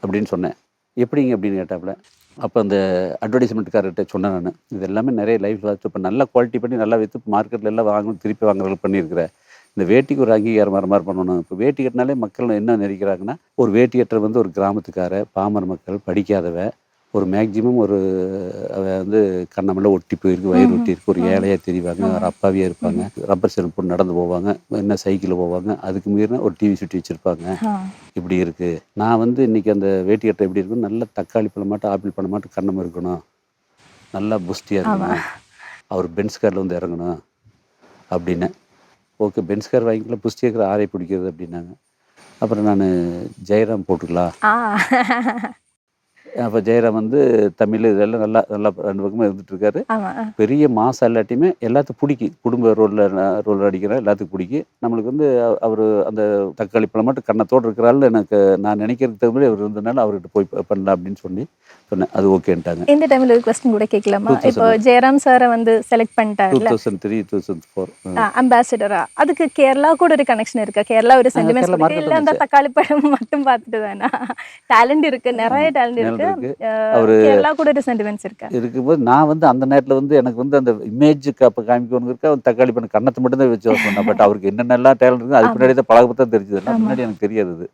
அப்படின்னு சொன்னேன். எப்படிங்க அப்படின்னு கேட்டாப்புல. அப்போ அந்த அட்வர்டைஸ்மெண்ட்காரர்கிட்ட சொன்னேன் நான், இது எல்லாமே நிறைய லைஃப்பில் வச்சு இப்போ நல்லா குவாலிட்டி பண்ணி நல்லா விற்று மார்க்கெட்டில் எல்லாம் வாங்கணும், திருப்பி வாங்குறது பண்ணியிருக்கிறேன். இந்த வேட்டிக்கு ஒரு அங்கீகாரம் வர மாதிரி பண்ணணும். இப்போ வேட்டி கட்டினாலே மக்கள் என்ன நினைக்கிறாங்கன்னா, ஒரு வேட்டி கட்டுறது வந்து ஒரு கிராமத்துக்கார பாமர மக்கள், படிக்காதவ, ஒரு மேக்சிமம் ஒரு வந்து கண்ணமெல்லாம் ஒட்டி போயிருக்கு, வயிறு ஒட்டி இருக்கு, ஒரு ஏழையாக தெரிவாங்க, ஒரு அப்பாவியாக இருப்பாங்க, ரப்பர் செருப்பு நடந்து போவாங்க, என்ன சைக்கிளில் போவாங்க, அதுக்கு மீறினா ஒரு டிவி சுட்டி வச்சுருப்பாங்க, இப்படி இருக்குது. நான் வந்து இன்றைக்கி அந்த வேட்டி கட்டை எப்படி இருக்குன்னு, நல்லா தக்காளி பழம் மாட்டும் ஆப்பிள் பழம் மாட்டும் கண்ணம் இருக்கணும், நல்லா புஸ்டியாக இருக்கணும், அவர் பென்ஸ் காரில் வந்து இறங்கணும் அப்படின்னு. ஓகே, பென்ஸ் கார் வாங்கிக்கலாம், புஸ்டி இருக்கிற ஆரை பிடிக்கிறது அப்படின்னாங்க. அப்புறம் நான் ஜெயராம் போட்டுக்கலாம். அப்போ ஜெயராம் வந்து தமிழ் இதெல்லாம் நல்லா நல்லா 2 பக்கமும் இருந்துகிட்ருக்காரு. பெரிய மாசம் இல்லாட்டியுமே எல்லாத்துக்கும் பிடிக்கும், குடும்ப ரோல் அடிக்கிற எல்லாத்துக்கும் பிடிக்கும். நம்மளுக்கு வந்து அவர் அந்த தக்காளி பழம் மட்டும் கண்ணத்தோடு இருக்கிறாள் எனக்கு நான் நினைக்கிறதுக்கு தகுந்த மாதிரி அவர் இருந்தனால அவர்கிட்ட போய் பண்ணலாம் அப்படின்னு சொல்லி சொன்னேன். அது ஓகேன்ட்டாங்க. இந்த டைம்ல ஒரு கொஸ்டின் கூட கேட்கலாமா? 2000 இப்போ ஜெயராம் சாரை வந்து செலக்ட் பண்ணிட்டார்ல 2003, 2004 அம்பாசிடரா, அதுக்கு கேரளா கூட ஒரு கனெக்ஷன் இருக்கா? கேரளா ஒரு சென்டிமெண்ட்ஸ் கேரளா இருக்கு, இல்ல அந்த மறக்கட்டும் தக்காளி பழம் மட்டும் பார்த்துட்டு தானா? டேலண்ட் இருக்கு, நிறைய டேலண்ட் நேரம் இருக்கு. இருக்கு. அவரு கேரளா கூட ஒரு சென்டிமெண்ட்ஸ் இருக்கா? இருக்கும்போது நான் வந்து அந்த நேரத்தில் வந்து எனக்கு வந்து அந்த இமேஜுக்கு அப்போ காமிக்கணும் இருக்கா, அவர் தக்காளி பண்ண கண்ணத்தை மட்டும் தான் வச்சு சொன்னேன். பட் அவருக்கு என்னென்னலாம் டேலண்ட் இருக்குது அதுக்கு ஆமா முன்னாடி தான் பழகப்போ தான் தெரிஞ்சது. ஆமா. முன்னாடி எனக்கு தெரியாது அது.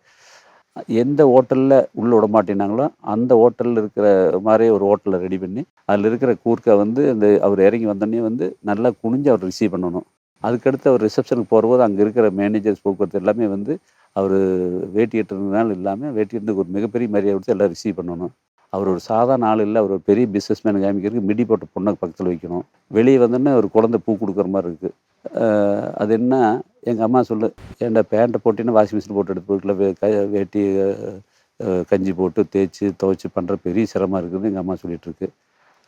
எந்த ஹோட்டலில் உள்ள விட மாட்டேனாங்களோ அந்த ஹோட்டலில் இருக்கிற மாதிரி ஒரு ஹோட்டலில் ரெடி பண்ணி அதில் இருக்கிற கூர்க்கா வந்து அந்த அவர் இறங்கி வந்தோடனே வந்து நல்லா குனிஞ்சு அவர் ரிசீவ் பண்ணணும். அதுக்கடுத்து அவர் ரிசப்ஷனுக்கு போகும்போது அங்கே இருக்கிற மேனேஜர்ஸ் போக்குவரத்து எல்லாமே வந்து அவர் வேட்டி கட்டுறதுனால இல்லாமல் வேட்டி கட்டு ஒரு மிகப்பெரிய மரியாதை கொடுத்து எல்லாம் ரிசீவ் பண்ணணும். அவர் ஒரு சாதாரண ஆள் இல்லை, அவர் ஒரு பெரிய பிஸ்னஸ் மேன் காமிக்கிறதுக்கு மிடி போட்ட பொண்ணை பக்கத்தில் வைக்கணும். வெளியே வந்தோன்னே ஒரு குழந்தை பூ கொடுக்குற மாதிரி இருக்குது. அது என்ன, எங்கள் அம்மா சொல்லு, ஏன்டா பேண்ட்டை போட்டின்னா வாஷிங் மிஷின் போட்டு எடுத்து போய்க்கல, வேட்டி கஞ்சி போட்டு தேய்ச்சி துவைச்சி பண்ணுற பெரிய சிரமம் இருக்குது எங்கள் அம்மா சொல்லிகிட்ருக்கு.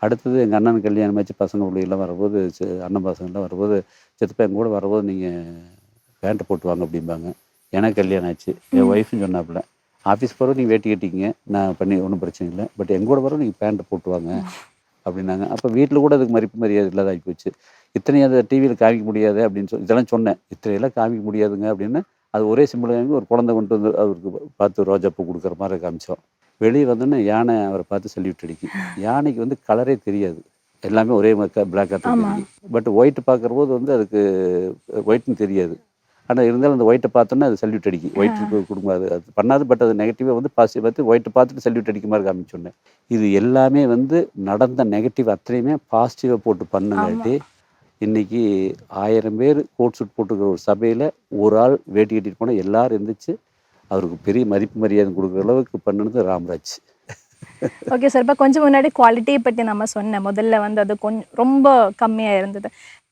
அடுத்தது எங்கள் அண்ணனுக்கு கல்யாணம் ஆச்சு, பசங்க பிள்ளைகள்லாம் வரும்போது அண்ணன் பசங்கள்லாம் வரும்போது, சித்தப்பா எங்கள் கூட வரும்போது நீங்கள் பேண்ட்டை போட்டு வாங்க அப்படிம்பாங்க. எனக்கு கல்யாணம் ஆச்சு, என் ஒய்ஃப்னு சொன்னாப்புல, ஆஃபீஸ் போகிறோம் நீங்கள் வேட்டி கட்டிக்கிங்க, நான் பண்ணி ஒன்றும் பிரச்சனை இல்லை, பட் எங்கள் கூட வரோம் நீங்கள் பேண்ட்டை போட்டு வாங்க அப்படின்னாங்க. அப்போ வீட்டில் கூட அதுக்கு மதிப்பு மரியாதை இல்லாத ஆகி போச்சு. இத்தனையும் அதை டிவியில் காமிக்க முடியாது அப்படின்னு சொல்லி இதெல்லாம் சொன்னேன். இத்தனையெல்லாம் காமிக்க முடியாதுங்க அப்படின்னு. அது ஒரே சிம்பிளாக ஒரு குழந்தை கொண்டு வந்து அவருக்கு பார்த்து ரோஜாப்பூ கொடுக்குற மாதிரி காமிச்சோம். வெளியே வந்தோன்னே யானை அவரை பார்த்து சல்யூட் அடிக்கும். யானைக்கு வந்து கலரே தெரியாது, எல்லாமே ஒரே பிளாக்காக தான் தெரியும். பட் ஒயிட் பார்க்குற போது வந்து அதுக்கு ஒயிட்னு தெரியாது. ஆனால் இருந்தாலும் அந்த ஒயிட்டை பார்த்தோன்னே அது சல்யூட் அடிக்கும். ஒயிட்டுக்கு கொடுக்கும், அது அது பண்ணாது. பட் அது நெகட்டிவாக வந்து பாசிட்டிவ் பார்த்து ஒயிட்டை பார்த்துட்டு சல்யூட் அடிக்க மாதிரி காமிச்சோன்னேன். இது எல்லாமே வந்து நடந்த நெகட்டிவ் அத்தனையுமே பாசிட்டிவாக போட்டு பண்ணுங்காட்டி இன்றைக்கி 1000 பேர் கோட் சூட் போட்டுக்கிற ஒரு சபையில் ஒரு ஆள் வேட்டி கட்டிட்டு போனால் எல்லோரும் இருந்துச்சு அவருக்கு பெரிய மதிப்பு மரியாதை கொடுக்குற அளவுக்கு பண்ணுனது ராம்ராஜ். ஓகே சார், இப்போ கொஞ்சம் முன்னாடி குவாலிட்டியை பற்றி நம்ம சொன்னேன். முதல்ல வந்து அது கொஞ்சம் ரொம்ப கம்மியாக இருந்தது.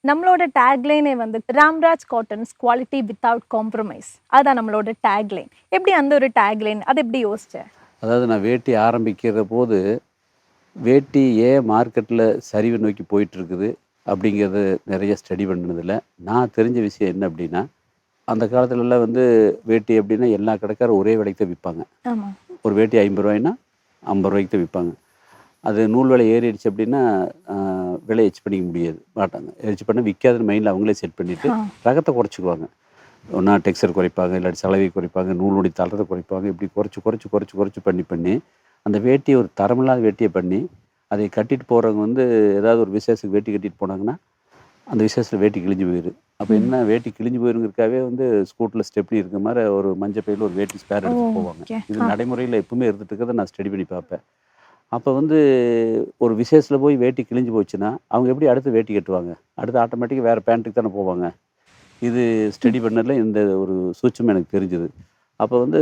நம்மளோட டேக்லைனே வந்து Ramraj cottons quality without compromise, அதுதான் நம்மளோட டேக்லைன். எப்படி அந்த ஒரு டேக்லைன், அதை எப்படி யோசிச்சேன்? அதாவது நான் வேட்டி ஆரம்பிக்கிற போது வேட்டி ஏன் மார்க்கெட்டில் சரிவை நோக்கி போயிட்டுருக்குது அப்படிங்கிறது நிறைய ஸ்டடி பண்ணதில்ல. நான் தெரிஞ்ச விஷயம் என்ன அப்படின்னா, அந்த காலத்துலலாம் வந்து வேட்டி எப்படின்னா எல்லா கடைக்காரும் ஒரே விலைக்கு தான் விற்பாங்க. ஒரு வேட்டி 50 ரூபாய்னா 50 ரூபாய்க்கு தான் விற்பாங்க. அது நூல் விலை ஏறிடுச்சு அப்படின்னா விலை எச் பண்ணிக்க முடியாது மாட்டாங்க. எச் பண்ண விற்காதுன்னு மைண்டில் அவங்களே செட் பண்ணிவிட்டு ரகத்தை குறைச்சிக்குவாங்க. ஒன்றா டெக்ஸ்டர் குறைப்பாங்க, இல்லாட்டி சலவை குறைப்பாங்க, நூலுடைய தளத்தை குறைப்பாங்க. இப்படி குறைச்சி பண்ணி அந்த வேட்டியை ஒரு தரமில்லாத வேட்டியை பண்ணி அதை கட்டிட்டு போகிறவங்க வந்து ஏதாவது ஒரு விசேஷத்துக்கு வேட்டி கட்டிட்டு போனாங்கன்னா அந்த விசேஷத்தில் வேட்டி கிழிஞ்சு போயிடும். அப்போ என்ன, வேட்டி கிழிஞ்சு போயிருங்கிறதுக்காகவே வந்து ஸ்கூட்டில் ஸ்டெப்னி இருக்கிற மாதிரி ஒரு மஞ்சள் பையில் ஒரு வேட்டி ஸ்பேர் எடுத்துகிட்டு போவாங்க. இது நடைமுறையில் எப்பவுமே இருந்துட்டு இருக்கிறத நான் ஸ்டடி பண்ணி பார்ப்பேன். அப்போ வந்து ஒரு விசேஷத்தில் போய் வேட்டி கிழிஞ்சு போச்சுன்னா அவங்க எப்படி அடுத்து வேட்டி கட்டுவாங்க? அடுத்து ஆட்டோமேட்டிக்காக வேறு பேண்ட்டுக்கு தானே போவாங்க. இது ஸ்டடி பண்ணதில் இந்த ஒரு சூட்சம் எனக்கு தெரிஞ்சுது. அப்போ வந்து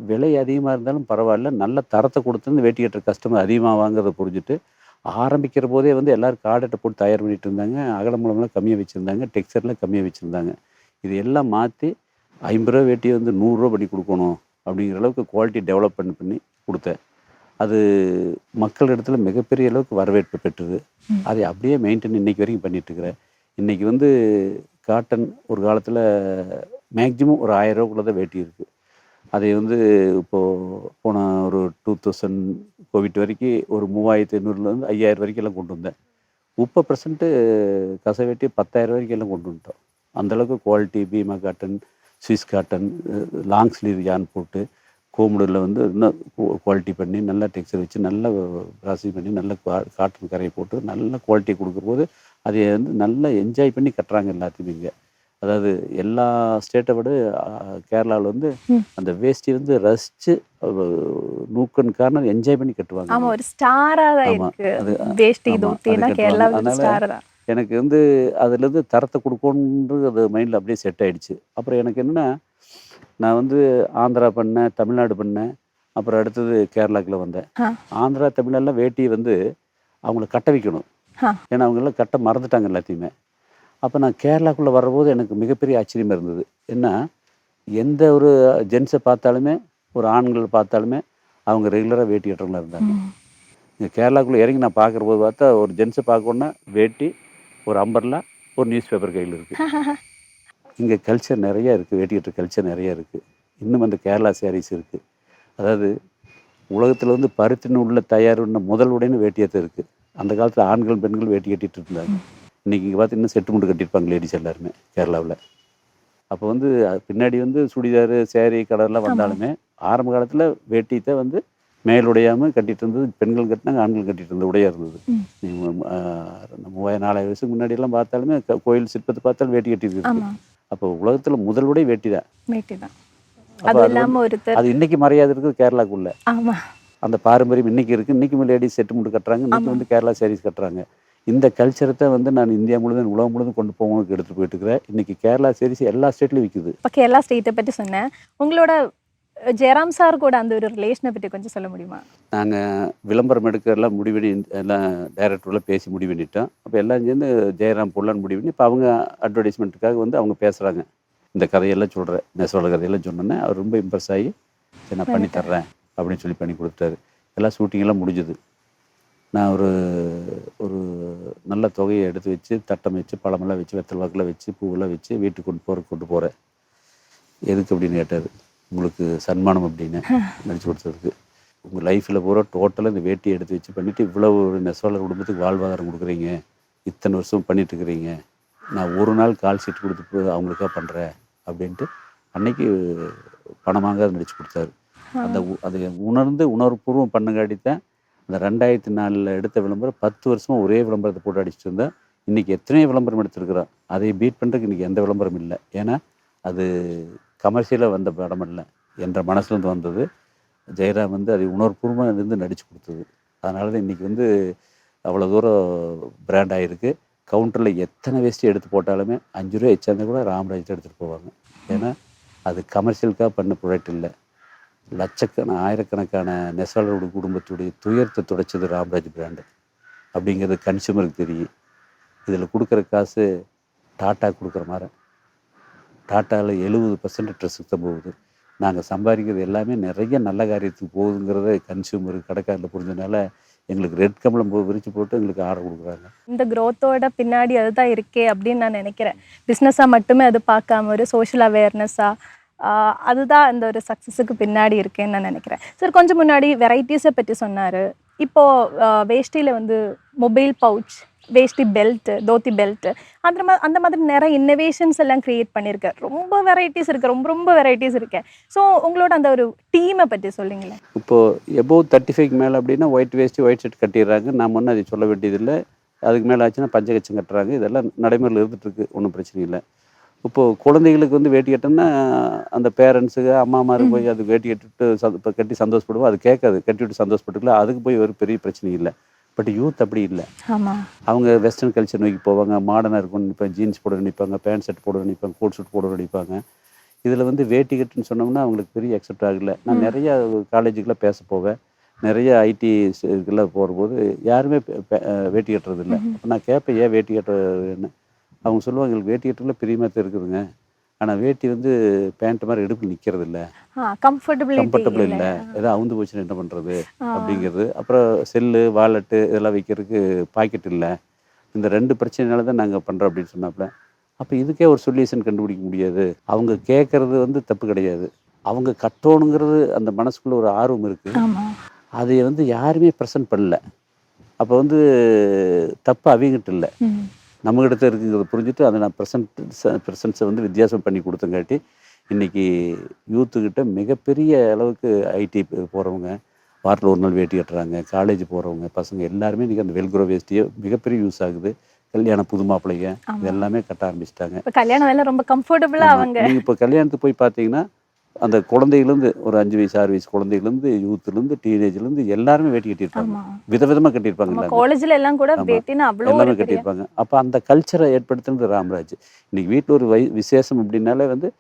விலை அதிகமாக இருந்தாலும் பரவாயில்ல, நல்ல தரத்தை கொடுத்து வேட்டி கட்டுற கஸ்டமர் அதிகமாக வாங்குறத புரிஞ்சுட்டு ஆரம்பிக்கிற போதே வந்து எல்லோரும் கார்டட்டை போட்டு தயார் பண்ணிகிட்டு இருந்தாங்க. அகலமுழம்லாம் கம்மியாக வச்சுருந்தாங்க, டெக்ஸ்டர்லாம் கம்மியாக வச்சுருந்தாங்க. இது எல்லாம் மாற்றி 50 ரூபா வேட்டியை வந்து 100 ரூபா பண்ணி கொடுக்கணும் அப்படிங்கிற அளவுக்கு குவாலிட்டி டெவலப்மெண்ட் பண்ணி கொடுத்தேன். அது மக்கள் இடத்துல மிகப்பெரிய அளவுக்கு வரவேற்பு பெற்றது. அதை அப்படியே மெயின்டைன் இன்றைக்கி வரைக்கும் பண்ணிகிட்ருக்கிறேன். இன்றைக்கி வந்து காட்டன் ஒரு காலத்தில் மேக்ஸிமம் ஒரு 1000 ரூபாக்குள்ளே தான் வேட்டி இருக்குது. அதை வந்து இப்போது போன ஒரு 2000 கோவிட் வரைக்கும் ஒரு 3500லேருந்து 5000 வரைக்கும் எல்லாம் கொண்டு வந்தேன். 30% கசை வேட்டி 10,000 வரைக்கும் எல்லாம் கொண்டு வந்துட்டோம். அந்தளவுக்கு quality Pima cotton, Swiss cotton, long sleeve yarn போட்டு கோமுடில் வந்து இன்னும் குவாலிட்டி பண்ணி நல்லா டெக்ஸ்டர் வச்சு நல்லா ப்ராசஸிங் பண்ணி நல்ல காட்டன் கரையை போட்டு நல்ல குவாலிட்டி கொடுக்கும்போது அதை வந்து நல்லா என்ஜாய் பண்ணி கட்டுறாங்க எல்லாத்தையுமே. இங்கே அதாவது எல்லா ஸ்டேட்டை விட கேரளாவில் வந்து அந்த வேஷ்டி வந்து ரசித்து நூக்கன் காரணம் என்ஜாய் பண்ணி கட்டுவாங்க. ஆமாம், ஒரு ஸ்டாராக தான் இருக்கு வேஷ்டி தோத்தினா கேரளாவில் ஸ்டார் தான். எனக்கு வந்து அதுலேருந்து தரத்தை கொடுக்கணுன்றது அது மைண்டில் அப்படியே செட் ஆகிடுச்சு. அப்புறம் எனக்கு என்னென்னா, நான் வந்து ஆந்திரா பண்ணேன், தமிழ்நாடு பண்ணேன், அப்புறம் அடுத்தது கேரளாக்குள்ள வந்தேன். ஆந்திரா தமிழ்நாடுலாம் வேட்டியை வந்து அவங்கள கட்ட வைக்கணும், ஏன்னா அவங்கெல்லாம் கட்ட மறந்துட்டாங்க எல்லாத்தையுமே. அப்போ நான் கேரளாக்குள்ளே வர்றபோது எனக்கு மிகப்பெரிய ஆச்சரியமாக இருந்தது. என்ன, எந்த ஒரு ஜென்ஸை பார்த்தாலுமே ஒரு ஆண்கள் பார்த்தாலுமே அவங்க ரெகுலராக வேட்டி கட்டுறவங்களா இருந்தாங்க. இங்கே கேரளாக்குள்ளே இறங்கி நான் பார்க்குற போது பார்த்தா ஒரு ஜென்ஸை பார்க்கணுன்னா வேட்டி, ஒரு அம்பர்லா, ஒரு நியூஸ் பேப்பர் கையில் இருக்குது. இங்கே கல்ச்சர் நிறையா இருக்குது, வேட்டி கட்டுற கல்ச்சர் நிறையா இருக்குது. இன்னும் அந்த கேரளா சாரீஸ் இருக்குது. அதாவது உலகத்தில் வந்து பருத்தி நூலில் தயாரின முதல் உடைன்னு வேட்டியத்தை இருக்குது. அந்த காலத்தில் ஆண்கள் பெண்கள் வேட்டி கட்டிகிட்டு இருந்தாங்க. இன்றைக்கி இங்கே பார்த்தீங்கன்னா செட்டு முண்டு கட்டியிருப்பாங்க லேடிஸ் எல்லாருமே கேரளாவில். அப்போ வந்து பின்னாடி வந்து சுடிதார் சேரீ கலர்லாம் வந்தாலுமே ஆரம்ப காலத்தில் வேட்டியத்தை வந்து மேலுடையாமல் கட்டிகிட்டு இருந்தது பெண்கள் கட்டினாங்க, ஆண்கள் கட்டிகிட்டு இருந்த உடையாக இருந்தது. நீங்கள் 3000-4000 வருஷத்துக்கு முன்னாடியெல்லாம் பார்த்தாலுமே கோயில் சிற்பத்தை பார்த்தாலும் வேட்டி கட்டிட்டு இருக்கு. அப்போ உலகத்தில் முதல் உடை வேட்டி தான். அது இன்னைக்கு மரியாதை இருக்குது கேரளாக்குள்ள. அந்த பாரம்பரியம் இன்னைக்கு இருக்குது. இன்றைக்கும் லேடிஸ் செட்டு முண்டு கட்டுறாங்க, இன்றைக்கி வந்து கேரளா சாரீஸ் கட்டுறாங்க. இந்த கல்ச்சரத்தை வந்து நான் இந்தியா முழுவதும் உலகம் முழுவதும் கொண்டு போகணுக்கு எடுத்துகிட்டு போயிட்டு இருக்கிறேன். இன்றைக்கி கேரளா சாரீஸ் எல்லா ஸ்டேட்லையும் விற்குது. இப்போ கேரளா ஸ்டேட்டை பற்றி சொன்னேன். உங்களோட ஜெயராம் சார் கூட அந்த ஒரு ரிலேஷனை பற்றி கொஞ்சம் சொல்ல முடியுமா? நாங்கள் விளம்பரம் எடுக்கிறலாம் முடிவு பண்ணி எல்லாம் டைரக்டர்லாம் பேசி முடிவு பண்ணிட்டோம். அப்போ எல்லாம் சேர்ந்து ஜெயராம் போடலான்னு முடிவு பண்ணி இப்போ அவங்க அட்வர்டைஸ்மெண்ட்டுக்காக வந்து அவங்க பேசுகிறாங்க. இந்த கதையெல்லாம் சொல்கிறேன், நெசவாளர் கதையெல்லாம் சொன்னோன்னே அவர் ரொம்ப இம்ப்ரெஸ் ஆகி சரி நான் பண்ணி தர்றேன் அப்படின்னு சொல்லி பண்ணி கொடுத்தாரு. எல்லாம் ஷூட்டிங்கெல்லாம் முடிஞ்சுது. நான் ஒரு நல்ல தொகையை எடுத்து வச்சு தட்டம் வச்சு பழமெல்லாம் வச்சு வெத்தல் வாக்கில் வச்சு பூவெல்லாம் வச்சு வீட்டுக்கு கொண்டு போகிறேன். எதுக்கு அப்படின்னு கேட்டார். உங்களுக்கு சன்மானம் அப்படின்னு நடிச்சு கொடுத்ததுக்கு. உங்கள் லைஃப்பில் பூரா டோட்டலாக இந்த வேட்டியை எடுத்து வச்சு பண்ணிவிட்டு இவ்வளவு ஒரு நெசவாளர் குடும்பத்துக்கு வாழ்வாதாரம் கொடுக்குறீங்க, இத்தனை வருஷம் பண்ணிட்டுருக்கிறீங்க, நான் ஒரு நாள் கால் ஷீட் கொடுத்து அவங்களுக்காக பண்ணுறேன் அப்படின்ட்டு அன்னைக்கு பணமாக நடிச்சு கொடுத்தாரு. அதை உணர்ந்து உணர்வுபூர்வம் பண்ணுங்காட்டி தான் அந்த 2004 எடுத்த விளம்பரம் 10 வருஷமாக ஒரே விளம்பரத்தை போட்டு அடிச்சுட்டு இருந்தேன். இன்றைக்கி எத்தனையோ விளம்பரம் எடுத்துருக்குறோம். அதை பீட் பண்ணுறதுக்கு இன்றைக்கி எந்த விளம்பரம் இல்லை. ஏன்னா அது கமர்ஷியலாக வந்த படம் இல்லை, என்ற மனசுலேருந்து வந்தது. ஜெயராம் வந்து அதை உணர்வுபூர்வமாக இருந்து நடித்து கொடுத்தது. அதனால தான் இன்றைக்கி வந்து அவ்வளோ தூரம் பிராண்ட் ஆகிருக்கு. கவுண்டரில் எத்தனை வேஸ்ட்டு எடுத்து போட்டாலுமே 5 ரூபா எச்சாந்தா கூட ராம்ராஜ்கிட்ட எடுத்துகிட்டு போவாங்க. ஏன்னா அது கமர்ஷியலுக்காக பண்ண ப்ராடக்ட் இல்லை. ஆயிரக்கணக்கான நெசவாளர்களுடைய குடும்பத்துடைய துயரத்தை துடைச்சது ராம்ராஜ் பிராண்டு அப்படிங்கிறது கன்சியூமருக்கு தெரியும். இதில் கொடுக்குற காசு டாட்டா கொடுக்குற மாதிரி. டாட்டாவில் 70% ட்ரெஸ்ஸுக்கு தான் போகுது. நாங்கள் சம்பாதிக்கிறது எல்லாமே நிறைய நல்ல காரியத்துக்கு போகுதுங்கிறத கன்சியூமருக்கு கடைக்காரில் புரிஞ்சதுனால எங்களுக்கு ரெட் கம்பளம் விரிச்சு போட்டு எங்களுக்கு ஆர்டர் கொடுக்குறாங்க. இந்த க்ரோத்தோட பின்னாடி அதுதான் இருக்கே அப்படின்னு நான் நினைக்கிறேன். பிஸ்னஸாக மட்டுமே அது பார்க்காம ஒரு சோஷியல் அவேர்னஸாக அதுதான் இந்த ஒரு சக்ஸஸுக்கு பின்னாடி இருக்கேன்னு நான் நினைக்கிறேன். சார் கொஞ்சம் முன்னாடி வெரைட்டிஸை பற்றி சொன்னார். இப்போது வேஷ்டியில் வந்து மொபைல் பவுச், வேஷ்டி பெல்ட்டு, தோத்தி பெல்ட்டு, அந்த மாதிரி நிறைய இன்னோவேஷன்ஸ் எல்லாம் க்ரியேட் பண்ணியிருக்கேன். ரொம்ப வெரைட்டிஸ் இருக்குது, ரொம்ப வெரைட்டிஸ் இருக்கு. ஸோ உங்களோட அந்த ஒரு டீமை பற்றி சொல்லுங்களேன். இப்போது எபோவ் 35 மேலே அப்படின்னா ஒயிட் வேஷ்டி ஒயிட் ஷர்ட் கட்டிடுறாங்க. நான் ஒன்றும் அதை சொல்ல வேண்டியதில்லை. அதுக்கு மேலே ஆச்சுன்னா பஞ்சகச்சம் கட்டுறாங்க. இதெல்லாம் நடைமுறையில் இருந்துகிட்ருக்கு, ஒன்றும் பிரச்சனை இல்லை. இப்போது குழந்தைகளுக்கு வந்து வேட்டி கட்டினா அந்த பேரண்ட்ஸுக்கு அம்மாமாருக்கு போய் அது வேட்டி கட்டிட்டு இப்போ கட்டி சந்தோஷப்படுவோம். அது கேட்காது, கட்டிவிட்டு சந்தோஷப்பட்டுக்கலாம். அதுக்கு போய் ஒரு பெரிய பிரச்சனை இல்லை. பட் யூத் அப்படி இல்லை. அவங்க வெஸ்டர்ன் கல்ச்சர் நோக்கி போவாங்க. மாடர்னாக இருக்கும்னு நினைப்பாங்க, ஜீன்ஸ் போட நினைப்பாங்க, பேண்ட் ஷர்ட் போட நினைப்பாங்க, கோட் ஷூட் போட நினைப்பாங்க. இதில் வந்து வேட்டி கட்டுன்னு சொன்னோம்னா அவங்களுக்கு பெரிய அக்செப்ட் ஆகலை. நான் நிறையா காலேஜுக்கெல்லாம் பேச போவேன். நிறைய ஐடி இதுக்கெல்லாம் போகும்போது யாருமே வேட்டி கட்டுறது இல்லை. அப்போ நான் கேட்பேன், ஏன் வேட்டி கட்டுறதுன்னு. அவங்க சொல்லுவாங்க, எங்களுக்கு வேட்டி கட்டுறதுல பிரியமாக இருக்குதுங்க, ஆனால் வேட்டி வந்து பேண்ட் மாதிரி இடுப்பு நிற்கிறது இல்லை, கம்ஃபர்டபுள் இல்லை, ஏதோ அவுந்து போச்சுன்னா என்ன பண்ணுறது அப்படிங்கிறது. அப்புறம் செல்லு வாலெட்டு இதெல்லாம் வைக்கிறதுக்கு பாக்கெட் இல்லை. இந்த 2 பிரச்சனைனால தான் நாங்கள் பண்ணுறோம் அப்படின்னு சொன்னாப்புல. அப்போ இதுக்கே ஒரு சொல்யூஷன் கண்டுபிடிக்க முடியாது. அவங்க கேட்குறது வந்து தப்பு கிடையாது. அவங்க கட்டணுங்கிறது அந்த மனசுக்குள்ளே ஒரு ஆர்வம் இருக்குது. அதை வந்து யாருமே ப்ரெசென்ட் பண்ணல. அப்போ வந்து தப்பு அவங்ககிட்ட இல்லை, நம்மகிட்ட இருக்குங்கிறத புரிஞ்சுட்டு அதை நான் ப்ரெசன்ஸை வந்து வித்தியாசம் பண்ணி கொடுத்தங்காட்டி இன்றைக்கி யூத்துக்கிட்ட மிகப்பெரிய அளவுக்கு ஐடி போகிறவங்க, வாரத்தில் ஒரு நாள் வேட்டி கட்டுறாங்க, காலேஜ் போகிறவங்க பசங்க எல்லாருமே இன்றைக்கி அந்த வெல்க்ரோ வேஷ்டியே மிகப்பரிய யூஸ் ஆகுது. கல்யாணம் புது மாப்பிள்ளைங்க இது எல்லாமே கட்ட ஆரம்பிச்சிட்டாங்க. கல்யாணம் எல்லாம் ரொம்ப கம்ஃபர்டபுளாக அவங்க. நீங்கள் இப்போ கல்யாணத்துக்கு போய் பார்த்தீங்கன்னா அந்த குழந்தையிலேருந்து ஒரு 5 வயசு 6 வயசு குழந்தையிலேருந்து யூத்துலேருந்து டீனேஜ்லேருந்து எல்லாருமே வேட்டி கட்டியிருப்பாங்க. விதவிதமாக கட்டியிருப்பாங்க. காலேஜில் எல்லாம் கூட எல்லாமே கட்டியிருப்பாங்க. அப்போ அந்த கல்ச்சரை ஏற்படுத்துனது ராம்ராஜ். இன்றைக்கி வீட்டில் ஒரு விசேஷம் அப்படின்னாலே வந்து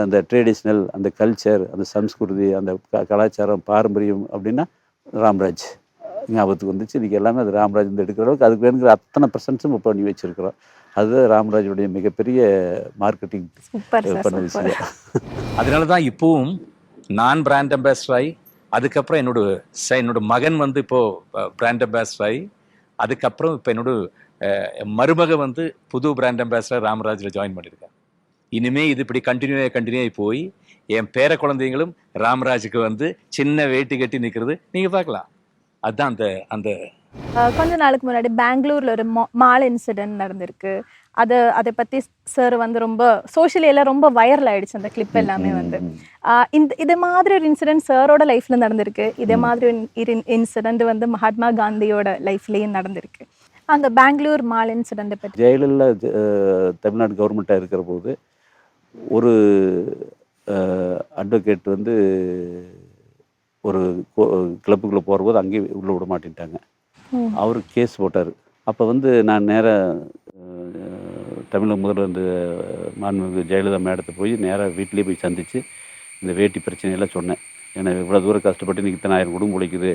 அந்த ட்ரெடிஷ்னல், அந்த கல்ச்சர், அந்த சம்ஸ்கிருதி, அந்த கலாச்சாரம், பாரம்பரியம் அப்படின்னா ராம்ராஜ் ஞாபகத்துக்கு வந்துச்சு. இன்றைக்கி எல்லாமே அது ராம்ராஜ் வந்து எடுக்கிற அளவுக்கு அதுக்கு வேணுங்கிற அத்தனை ப்ரெசன்ஸும் இப்போ பண்ணி வச்சுருக்கிறோம். அதுதான் ராம்ராஜுடைய மிகப்பெரிய மார்க்கெட்டிங் பண்ண விஷயம். அதனால தான் இப்போவும் நான் பிராண்ட் அம்பாசிடர் ஆகி, அதுக்கப்புறம் என்னோட மகன் வந்து இப்போது பிராண்ட் அம்பாசிடர் ஆகி, அதுக்கப்புறம் இப்போ என்னோட மருமக வந்து புது பிராண்ட் அம்பாசிடர் ராம்ராஜில் ஜாயின் பண்ணியிருக்கேன். இனிமே இது இப்படி கண்டினியூ ஆகி போய் என் பேர குழந்தைங்களும் ராமராஜுக்கு வந்து சின்ன வேட்டி கட்டி நிற்கிறது நீங்கள் பார்க்கலாம். அதுதான் அந்த அந்த கொஞ்ச நாளுக்கு முன்னாடி பெங்களூர்ல ஒரு மால் இன்சிடென்ட் நடந்திருக்கு. அதை பத்தி சார் வந்து ரொம்ப சோஷியலி எல்லாம் ரொம்ப வைரல் ஆயிடுச்சு அந்த கிளிப் எல்லாமே வந்து. இதே மாதிரி ஒரு இன்சிடென்ட் சாரோட லைஃப்ல நடந்திருக்கு. இதே மாதிரி ஒரு இன்சிடென்ட் வந்து மகாத்மா காந்தியோட லைஃப்லயும் நடந்திருக்கு. அந்த பெங்களூர் மால் இன்சிடென்ட் பற்றி ஜெயலலிதா தமிழ்நாடு கவர்மெண்ட்டாக இருக்கிற போது ஒரு அட்வொகேட் வந்து ஒரு கிளப்புக்குள்ளே போகிறபோது அங்கேயே உள்ளே விட மாட்டேன்ட்டாங்க. அவர் கேஸ் போட்டார். அப்போ வந்து நான் நேராக தமிழக முதல்வர் மாண்புமிகு ஜெயலலிதா மேடத்தை போய் நேராக வீட்டிலேயே போய் சந்தித்து இந்த வேட்டி பிரச்சனையெல்லாம் சொன்னேன். ஏன்னா இவ்வளோ தூரம் கஷ்டப்பட்டு இன்றைக்கி இத்தனை ஆயிரம் குடும்பம் உழைக்குது,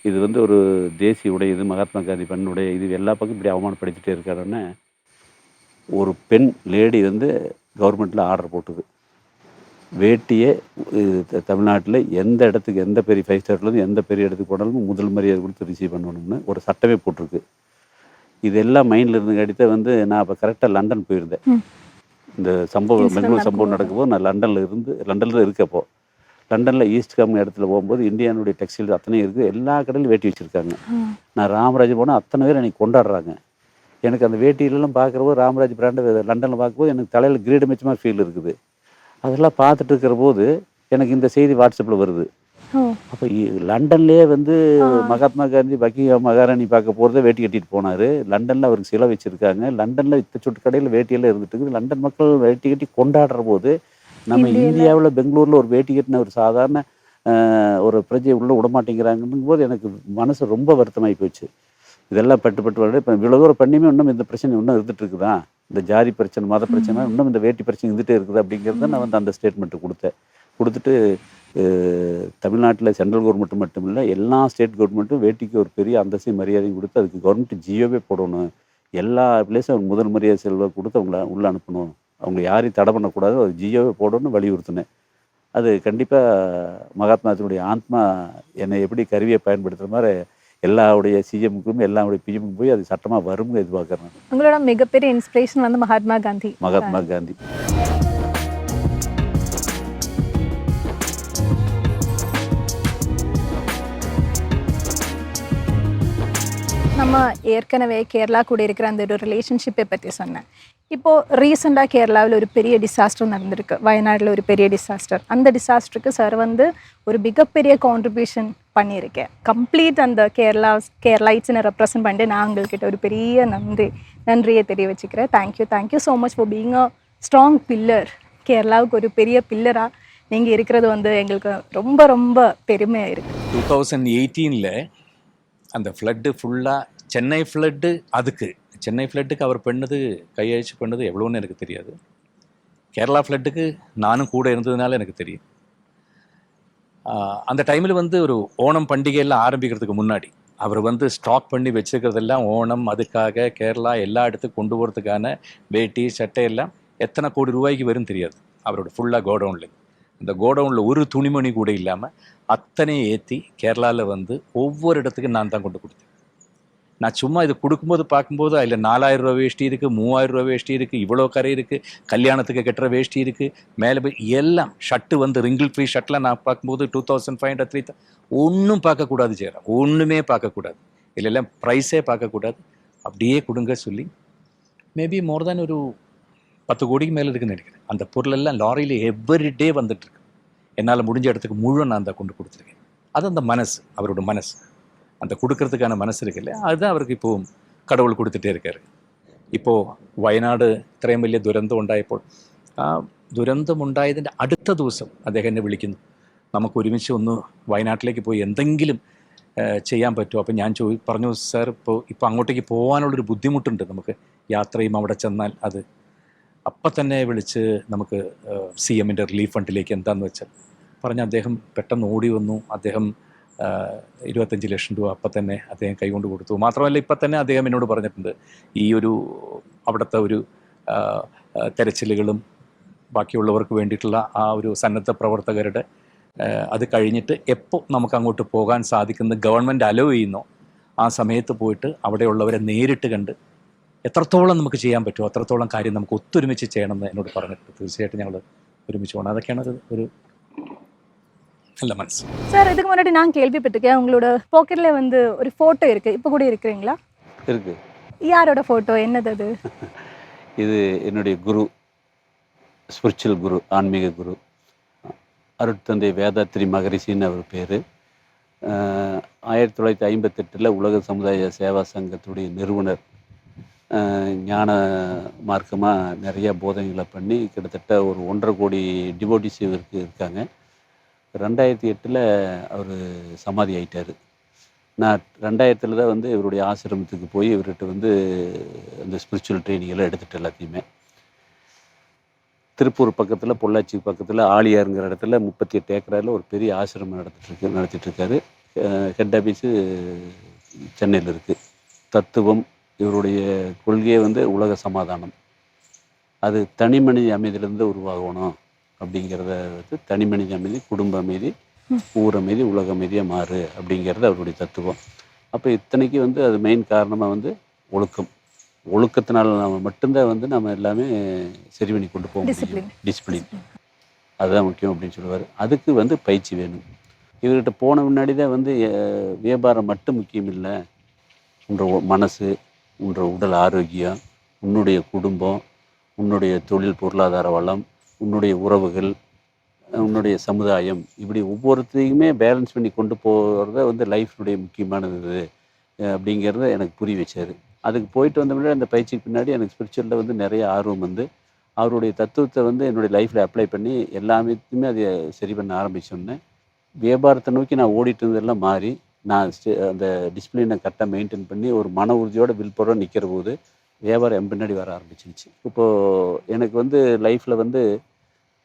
இது வந்து ஒரு தேசிய உடை, இது மகாத்மா காந்தி பண்ணுடைய, இது எல்லா பக்கம் இப்படி அவமானப்படுத்திகிட்டே இருக்காருன்னு ஒரு பெண் லேடி வந்து கவர்மெண்ட்டில் ஆர்டர் போட்டுது. வேட்டியை தமிழ்நாட்டில் எந்த இடத்துக்கு, எந்த பெரிய 5 ஸ்டார்லேருந்து எந்த பெரிய இடத்துக்கு போனாலும் முதல் மரியாதை கொடுத்து ரிசீவ் பண்ணணும்னு ஒரு சட்டமே போட்டிருக்கு. இதெல்லாம் மைண்டில் இருந்துங்காட்டித்த வந்து நான் அப்போ கரெக்டாக லண்டன் போயிருந்தேன். இந்த சம்பவம் பெங்களூர் சம்பவம் நடக்கும்போது நான் லண்டனில் இருக்கப்போ லண்டனில் ஈஸ்ட் காம் இடத்துல போகும்போது இந்தியானுடைய டெக்ஸ்டைல் அத்தனை இருக்குது. எல்லா கடையிலும் வேட்டி வச்சுருக்காங்க. நான் ராமராஜ் போனால் அத்தனை பேர் எனக்கு கொண்டாடுறாங்க. எனக்கு அந்த வேட்டியிலலாம் பார்க்குறபோது ராமராஜ் பிராண்டை லண்டனில் பார்க்கும்போது எனக்கு தலையில் கிரீடம் வச்ச மாதிரி ஃபீல் இருக்குது. அதெல்லாம் பார்த்துட்டு இருக்கிற போது எனக்கு இந்த செய்தி வாட்ஸ்அப்பில் வருது. அப்போ லண்டன்லேயே வந்து மகாத்மா காந்தி பக்கிங்ஹாம் மகாராணி பார்க்க போகிறத வேட்டி கட்டிட்டு போனார். லண்டனில் அவருக்கு சிலை வச்சுருக்காங்க. லண்டனில் இத்த சொட்டு கடையில் வேட்டியெல்லாம் இருந்துட்டு இருக்குது. லண்டன் மக்கள் வேட்டி கட்டி கொண்டாடுற போது நம்ம இந்தியாவில் பெங்களூரில் ஒரு வேட்டி கட்டின ஒரு சாதாரண ஒரு பிரஜையை உள்ளே விடமாட்டேங்கிறாங்கன்னும் போது எனக்கு மனசு ரொம்ப வருத்தமாகி போச்சு. இதெல்லாம் பட்டு வர இப்போ இவ்வளோ தூரம் பண்ணியுமே இன்னும் இந்த பிரச்சனை இன்னும் இருந்துகிட்டு இருக்குதான், இந்த ஜாதி பிரச்சனை, மத பிரச்சனை, இன்னும் இந்த வேட்டி பிரச்சனை இருந்துகிட்டே இருக்குது அப்படிங்கிறத நான் வந்து அந்த ஸ்டேட்மெண்ட்டு கொடுத்துட்டு தமிழ்நாட்டில் சென்ட்ரல் கவர்மெண்ட் மட்டும் இல்லை, எல்லா ஸ்டேட் கவர்மெண்ட்டும் வேட்டிக்கு ஒரு பெரிய அந்தஸ்தையும் மரியாதையும் கொடுத்து அதுக்கு கவர்மெண்ட் ஜியோவே போடணும். எல்லா பிளேஸும் முதல் மரியாதை செல்வ கொடுத்து அவங்கள உள்ளே அனுப்பணும். அவங்க யாரையும் தடை பண்ணக்கூடாது, அது ஜியோவே போடணும்னு வலியுறுத்தினேன். அது கண்டிப்பாக மகாத்மாத்தினுடைய ஆத்மா என்னை எப்படி கருவியை பயன்படுத்துகிற மாதிரி எல்லாருடைய சிஎம்க்கும் எல்லாருடைய பிஎம்க்கும் போய் அது சட்டமாக வரும்னு எதிர்பார்க்குறேன். உங்களோட மிகப்பெரிய இன்ஸ்பிரேஷன் வந்து மகாத்மா காந்தி. நம்ம ஏற்கனவே கேரளா கூட இருக்கிற அந்த ஒரு ரிலேஷன்ஷிப்பை பற்றி சொன்னேன். இப்போது ரீசெண்டாக கேரளாவில் ஒரு பெரிய டிசாஸ்டர் நடந்திருக்கு. வயநாட்டில் ஒரு பெரிய டிசாஸ்டர். அந்த டிசாஸ்டருக்கு சார் வந்து ஒரு மிகப்பெரிய கான்ட்ரிபியூஷன் பண்ணியிருக்கேன். கம்ப்ளீட் அந்த கேரளைட்ஸை ரெப்ரசன்ட் பண்ணிட்டு நான் உங்கள்கிட்ட ஒரு பெரிய நன்றியை தெரிய வச்சுக்கிறேன். Thank you so much for being a strong pillar. கேரளாவுக்கு ஒரு பெரிய பில்லராக நீங்கள் இருக்கிறது வந்து எங்களுக்கு ரொம்ப ரொம்ப பெருமையாக இருக்குது. 2018 அந்த ஃப்ளட்டு ஃபுல்லாக சென்னை ஃப்ளட்டுக்கு அவர் பண்ணது கையெழுச்சி பண்ணது எவ்வளோன்னு எனக்கு தெரியாது. கேரளா ஃப்ளட்டுக்கு நானும் கூட இருந்ததுனால எனக்கு தெரியும். அந்த டைமில் வந்து ஒரு ஓணம் பண்டிகையெல்லாம் ஆரம்பிக்கிறதுக்கு முன்னாடி அவர் வந்து ஸ்டாக் பண்ணி வச்சுருக்கிறதெல்லாம் ஓணம், அதுக்காக கேரளா எல்லா இடத்துக்கும் கொண்டு போகிறதுக்கான வேட்டி சட்டையெல்லாம் எத்தனை கோடி ரூபாய்க்கு வரும் தெரியாது. அவரோட ஃபுல்லாக கோடவுனில், அந்த கோடவுனில் ஒரு துணிமணி கூட இல்லாமல் அத்தனையும் ஏற்றி கேரளாவில் வந்து ஒவ்வொரு இடத்துக்கும் நான் தான் கொண்டு கொடுத்தேன். நான் சும்மா இது கொடுக்கும்போது பார்க்கும்போது அதில் 4000 ரூபா வேஷ்டி இருக்குது, 3000 ரூபா வேஷ்டி இருக்குது, இவ்வளோ கரை இருக்குது, கல்யாணத்துக்கு கட்டுற வேஷ்டி இருக்குது, மேலே போய் எல்லாம் ஷர்ட்டு வந்து ரிங்கிள் ஃப்ரீ ஷர்ட்லாம் நான் பார்க்கும்போது 2500 3,000 ஒன்றும் பார்க்கக்கூடாது செய்கிறேன். ஒன்றுமே பார்க்கக்கூடாது, இல்லைல்லாம் ப்ரைஸே பார்க்கக்கூடாது, அப்படியே கொடுங்க சொல்லி மேபி மோர் தேன் ஒரு 10 கோடிக்கு மேலே இருக்குன்னு நினைக்கிறேன். அந்த பொருளெல்லாம் லாரியில் எவ்ரிடே வந்துட்டுருக்கு. என்னால் முடிஞ்ச இடத்துக்கு முழு நான் தான் கொண்டு கொடுத்துருக்கேன். அது அந்த மனசு, அவரோட மனசு, அந்த கொடுக்கறதுக்கான மனசு இருக்கு இல்லையா, அதுதான் அவருக்கு இப்போது கடவுள் കൊടുത്തിട്ടേ இருக்காரு. இப்போது വയനാട് ഇത്രയും വലിയ ദുരന്തം ഉണ്ടായപ്പോൾ ആ ദുരന്തമുണ്ടായതിൻ്റെ അടുത്ത ദിവസം അദ്ദേഹം എന്നെ വിളിക്കുന്നു, നമുക്ക് ഒരുമിച്ച് ഒന്ന് വയനാട്ടിലേക്ക് പോയി എന്തെങ്കിലും ചെയ്യാൻ പറ്റുമോ? അപ്പോൾ ഞാൻ പറഞ്ഞു, സാർ ഇപ്പോൾ അങ്ങോട്ടേക്ക് പോകാനുള്ളൊരു ബുദ്ധിമുട്ടുണ്ട്, നമുക്ക് യാത്രയും അവിടെ ചെന്നാൽ അത്. അപ്പം തന്നെ വിളിച്ച് നമുക്ക് CMൻ്റെ റിലീഫ് ഫണ്ടിലേക്ക് എന്താണെന്ന് വെച്ചാൽ പറഞ്ഞ് അദ്ദേഹം പെട്ടെന്ന് ഓടി വന്നു. അദ്ദേഹം 25 ലക്ഷം രൂപ അപ്പം തന്നെ അദ്ദേഹം കൈകൊണ്ട് കൊടുത്തു. മാത്രമല്ല ഇപ്പം തന്നെ അദ്ദേഹം എന്നോട് പറഞ്ഞിട്ടുണ്ട്, ഈ ഒരു അവിടുത്തെ ഒരു തെരച്ചിലുകളും ബാക്കിയുള്ളവർക്ക് വേണ്ടിയിട്ടുള്ള ആ ഒരു സന്നദ്ധ പ്രവർത്തകരുടെ അത് കഴിഞ്ഞിട്ട് എപ്പോൾ നമുക്ക് അങ്ങോട്ട് പോകാൻ സാധിക്കുന്നത് ഗവൺമെൻറ് അലോ ചെയ്യുന്നോ ആ സമയത്ത് പോയിട്ട് അവിടെയുള്ളവരെ നേരിട്ട് കണ്ട് എത്രത്തോളം നമുക്ക് ചെയ്യാൻ പറ്റുമോ അത്രത്തോളം കാര്യം നമുക്ക് ഒത്തൊരുമിച്ച് ചെയ്യണമെന്ന് എന്നോട് പറഞ്ഞിട്ട് തീർച്ചയായിട്ടും ഞങ്ങൾ ഒരുമിച്ച് പോകണം. അതൊക്കെയാണ് ഒരു நல்ல மனசு. சார் இதுக்கு முன்னாடி நான் கேள்விப்பட்டிருக்கேன் உங்களோட பாக்கெட்ல வந்து ஒரு ஃபோட்டோ இருக்குது, இப்போ கூட இருக்கிறீங்களா? இருக்குது. யாரோட ஃபோட்டோ, என்னது அது? இது என்னுடைய குரு, ஸ்பிரிச்சுவல் குரு, ஆன்மீக குரு, அருட்தந்தை வேதாத்ரி மகரிஷின்னு அவர் பேர். 1958 உலக சமுதாய சேவா சங்கத்துடைய நிறுவனர். ஞான மார்க்கமாக நிறையா போதனைகளை பண்ணி கிட்டத்தட்ட ஒரு 1.5 கோடி டிவோட்டிஸ் இவருக்கு இருக்காங்க. 2008 அவர் சமாதி ஆயிட்டார். நான் 2000 தான் வந்து இவருடைய ஆசிரமத்துக்கு போய் இவர்கிட்ட வந்து அந்த ஸ்பிரிச்சுவல் ட்ரைனிங்கெல்லாம் எடுத்துகிட்டு எல்லாத்தையுமே. திருப்பூர் பக்கத்தில் பொள்ளாச்சி பக்கத்தில் ஆலியாருங்கிற இடத்துல 38 ஏக்கராவில் ஒரு பெரிய ஆசிரமம் நடத்திட்டுருக்காரு. ஹெட் ஆஃபீஸு சென்னையில் இருக்குது. தத்துவம் இவருடைய கொள்கையை வந்து உலக சமாதானம். அது தனி மனித அமைதியிலேருந்து உருவாகணும் அப்படிங்கிறத வந்து தனி மனித அமைதி, குடும்ப அமைதி, ஊர் அமைதி, உலக அமைதியாக மாறு அப்படிங்கிறது அவருடைய தத்துவம். அப்போ இத்தனைக்கு வந்து அது மெயின் காரணமாக வந்து ஒழுக்கம். ஒழுக்கத்தினால நம்ம மட்டும்தான் வந்து நம்ம எல்லாமே சரி பண்ணி கொண்டு போக முடியும். டிசிப்ளின் அதுதான் முக்கியம் அப்படின்னு சொல்லுவார். அதுக்கு வந்து பயிற்சி வேணும். இவர்கிட்ட போன முன்னாடி தான் வந்து வியாபாரம் மட்டும் முக்கியம் இல்லை, உன்ற மனசு, உன்ற உடல் ஆரோக்கியம், உன்னுடைய குடும்பம், உன்னுடைய தொழில் பொருளாதார வளம், உன்னுடைய உறவுகள், உன்னுடைய சமுதாயம், இப்படி ஒவ்வொருத்தையுமே பேலன்ஸ் பண்ணி கொண்டு போகிறத வந்து லைஃப்னுடைய முக்கியமானது அப்படிங்கிறத எனக்கு புரிய வச்சார். அதுக்கு போயிட்டு வந்த முன்னாடி அந்த பயிற்சிக்கு பின்னாடி எனக்கு ஸ்பிரிச்சுவலில் வந்து நிறைய ஆர்வம் வந்து அவருடைய தத்துவத்தை வந்து என்னுடைய லைஃப்பில் அப்ளை பண்ணி எல்லாமே அதை சரி பண்ண ஆரம்பித்தோன்னே வியாபாரத்தை நோக்கி நான் ஓடிட்டு இருந்ததெல்லாம் மாறி நான் அந்த டிசிப்ளினை கரெக்டாக மெயின்டைன் பண்ணி ஒரு மன உறுதியோட வில் போட நிற்கிற போது வியாபாரம் என் பின்னாடி வர ஆரம்பிச்சிருச்சு. இப்போது எனக்கு வந்து லைஃப்பில் வந்து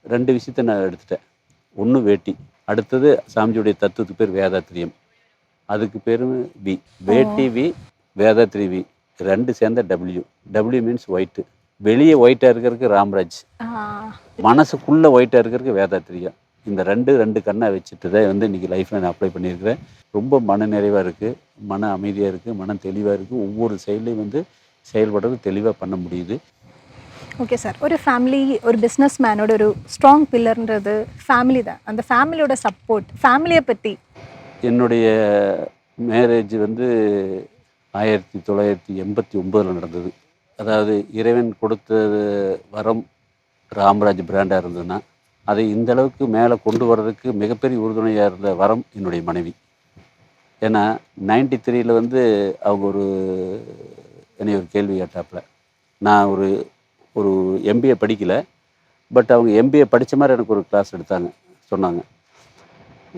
2 விஷயத்தை நான் எடுத்துட்டேன். ஒன்று வேட்டி, அடுத்தது சாமிஜியுடைய தத்துவத்துக்கு பேர் வேதாத்திரியம், அதுக்கு பேரும் வி. வேட்டி வி, வேதாத்திரி வி, 2 சேர்ந்த டபிள்யூ மீன்ஸ் ஒயிட்டு. வெளியே ஒயிட்டாக இருக்கிறதுக்கு ராம்ராஜ், மனசுக்குள்ளே ஒயிட்டாக இருக்கிறதுக்கு வேதாத்திரியம். இந்த ரெண்டு கண்ணை வச்சுட்டு தான் வந்து இன்றைக்கி லைஃப்பில் நான் அப்ளை பண்ணியிருக்கிறேன். ரொம்ப மன நிறைவாக இருக்குது, மன அமைதியாக இருக்குது, மன தெளிவாக இருக்குது. ஒவ்வொரு செயலையும் வந்து செயல்படுறது தெளிவாக பண்ண முடியுது. ஓகே சார், ஒரு ஃபேமிலி, ஒரு பிஸ்னஸ் மேனோட ஒரு ஸ்ட்ராங் பில்லர்ன்றது ஃபேமிலி தான். அந்த ஃபேமிலியோட சப்போர்ட், ஃபேமிலியை பற்றி. என்னுடைய மேரேஜ் வந்து 1989 நடந்தது. அதாவது இறைவன் கொடுத்தது வரம் ராம்ராஜ் பிராண்டாக இருந்ததுன்னா அதை இந்த அளவுக்கு மேலே கொண்டு வர்றதுக்கு மிகப்பெரிய உறுதுணையாக இருந்த வரம் என்னுடைய மனைவி. ஏன்னா 93 வந்து அவங்க என்னை ஒரு கேள்வி கேட்டாப்புல. நான் ஒரு எம்பிஏ படிக்கலை, பட் அவங்க எம்பிஏ படித்த மாதிரி எனக்கு ஒரு கிளாஸ் எடுத்தாங்க. சொன்னாங்க,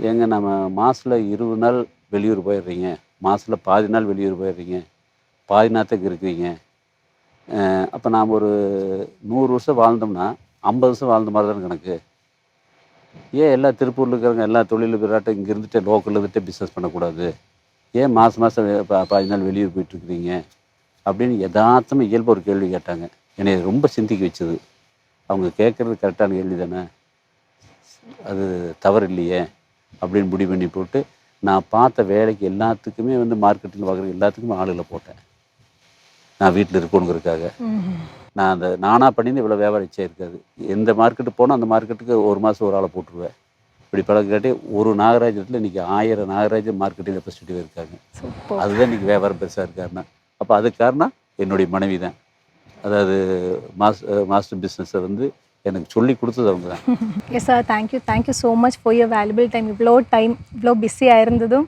ஏங்க நம்ம மாதத்தில் 20 நாள் வெளியூர் போயிடுறீங்க, மாதத்தில் பாதி நாள் வெளியூர் போயிடுறீங்க, பாதி நாத்துக்கு இருக்கிறீங்க, அப்போ நாம் ஒரு 100 வருஷம் வாழ்ந்தோம்னா 50 வருஷம் வாழ்ந்த மாதிரி தான் கணக்கு. ஏன் எல்லா திருப்பூரில் இருக்கிறவங்க எல்லா தொழில் விராட்டும் இங்கே இருந்துட்டு லோக்கலில் இருந்துட்டு பிஸ்னஸ் பண்ணக்கூடாது, ஏன் மாதம் பாதி நாள் வெளியூர் போயிட்டுருக்குறீங்க அப்படின்னு யதார்த்தமாக இயல்பு ஒரு கேள்வி கேட்டாங்க. என்னை ரொம்ப சிந்திக்க வச்சது. அவங்க கேட்குறது கரெக்டான கேள்வி தானே, அது தவறு இல்லையே அப்படின்னு முடிவு பண்ணி போட்டு நான் பார்த்த வேலைக்கு எல்லாத்துக்குமே வந்து மார்க்கெட்டில் பார்க்குற எல்லாத்துக்குமே ஆளுகளை போட்டேன். நான் வீட்டில் இருக்கணுங்கிறதுக்காக நான் நானாக பண்ணிருந்து இவ்வளோ வியாபாரம் இச்சே இருக்காது. எந்த மார்க்கெட்டு போனால் அந்த மார்க்கெட்டுக்கு ஒரு மாதம் ஒரு ஆளை போட்டுருவேன். இப்படி பழக்கம் காட்டி ஒரு நாகராஜத்தில் இன்றைக்கி 1000 நாகராஜ மார்க்கெட்டிங் ரெப்ரஸன்டேட்டிவ் இருக்காங்க. அதுதான் இன்றைக்கி வியாபாரம் பெருசாக இருக்காருன்னா அப்போ அதுக்கு காரணம் என்னுடைய மனைவி தான். அதாவது மாஸ்டர் பிஸ்னஸை வந்து எனக்கு சொல்லி கொடுத்தது அவங்க தான். Yes sir, thank you so much for your valuable time. இவ்வளோ பிஸியாக இருந்ததும்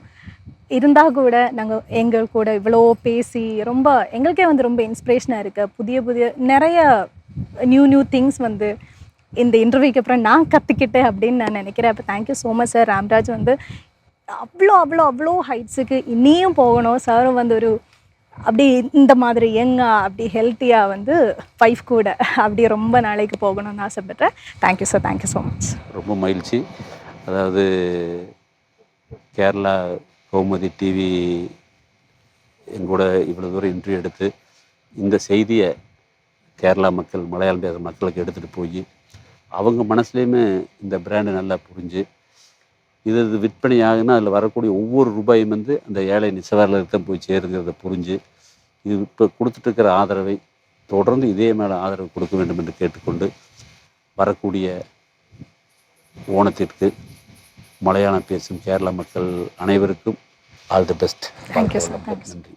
இருந்தால் கூட நாங்கள் எங்கள் கூட இவ்வளோ பேசி ரொம்ப எங்களுக்கே வந்து ரொம்ப இன்ஸ்பிரேஷனாக இருக்குது. புதிய நிறைய நியூ திங்ஸ் வந்து இந்த இன்டர்வியூக்கு அப்புறம் நான் கற்றுக்கிட்டேன் அப்படின்னு நான் நினைக்கிறேன். அப்போ thank you so much sir. Ramraj வந்து அவ்வளோ ஹைட்ஸுக்கு இனியும் போகணும். சாரும் வந்து அப்படி இந்த மாதிரி அப்படி ஹெல்த்தியாக வந்து வைஃப் கூட அப்படி ரொம்ப நாளைக்கு போகணும்னு ஆசைப்பட்றேன். Thank you sir, thank you so much. ரொம்ப மகிழ்ச்சி. அதாவது கேரளா கௌமுதி டிவி எங்கூட இவ்வளோ தூரம் இன்டர்வியூ எடுத்து இந்த செய்தியை கேரளா மக்கள், மலையாளம் பேசுகிற மக்களுக்கு எடுத்துகிட்டு போய் அவங்க மனசுலேயுமே இந்த பிராண்டு நல்லா புரிஞ்சு இது விற்பனை ஆகுனா அதில் வரக்கூடிய ஒவ்வொரு ரூபாயும் வந்து அந்த ஏழை நிசவாரில் தான் போய் சேருங்கிறத புரிஞ்சு இது இப்போ கொடுத்துட்ருக்கிற ஆதரவை தொடர்ந்து இதே மேலே ஆதரவு கொடுக்க வேண்டும் என்று கேட்டுக்கொண்டு வரக்கூடிய ஓணத்திற்கு மலையாளம் பேசும் கேரள மக்கள் அனைவருக்கும் all the best. Thank you sir. நன்றி.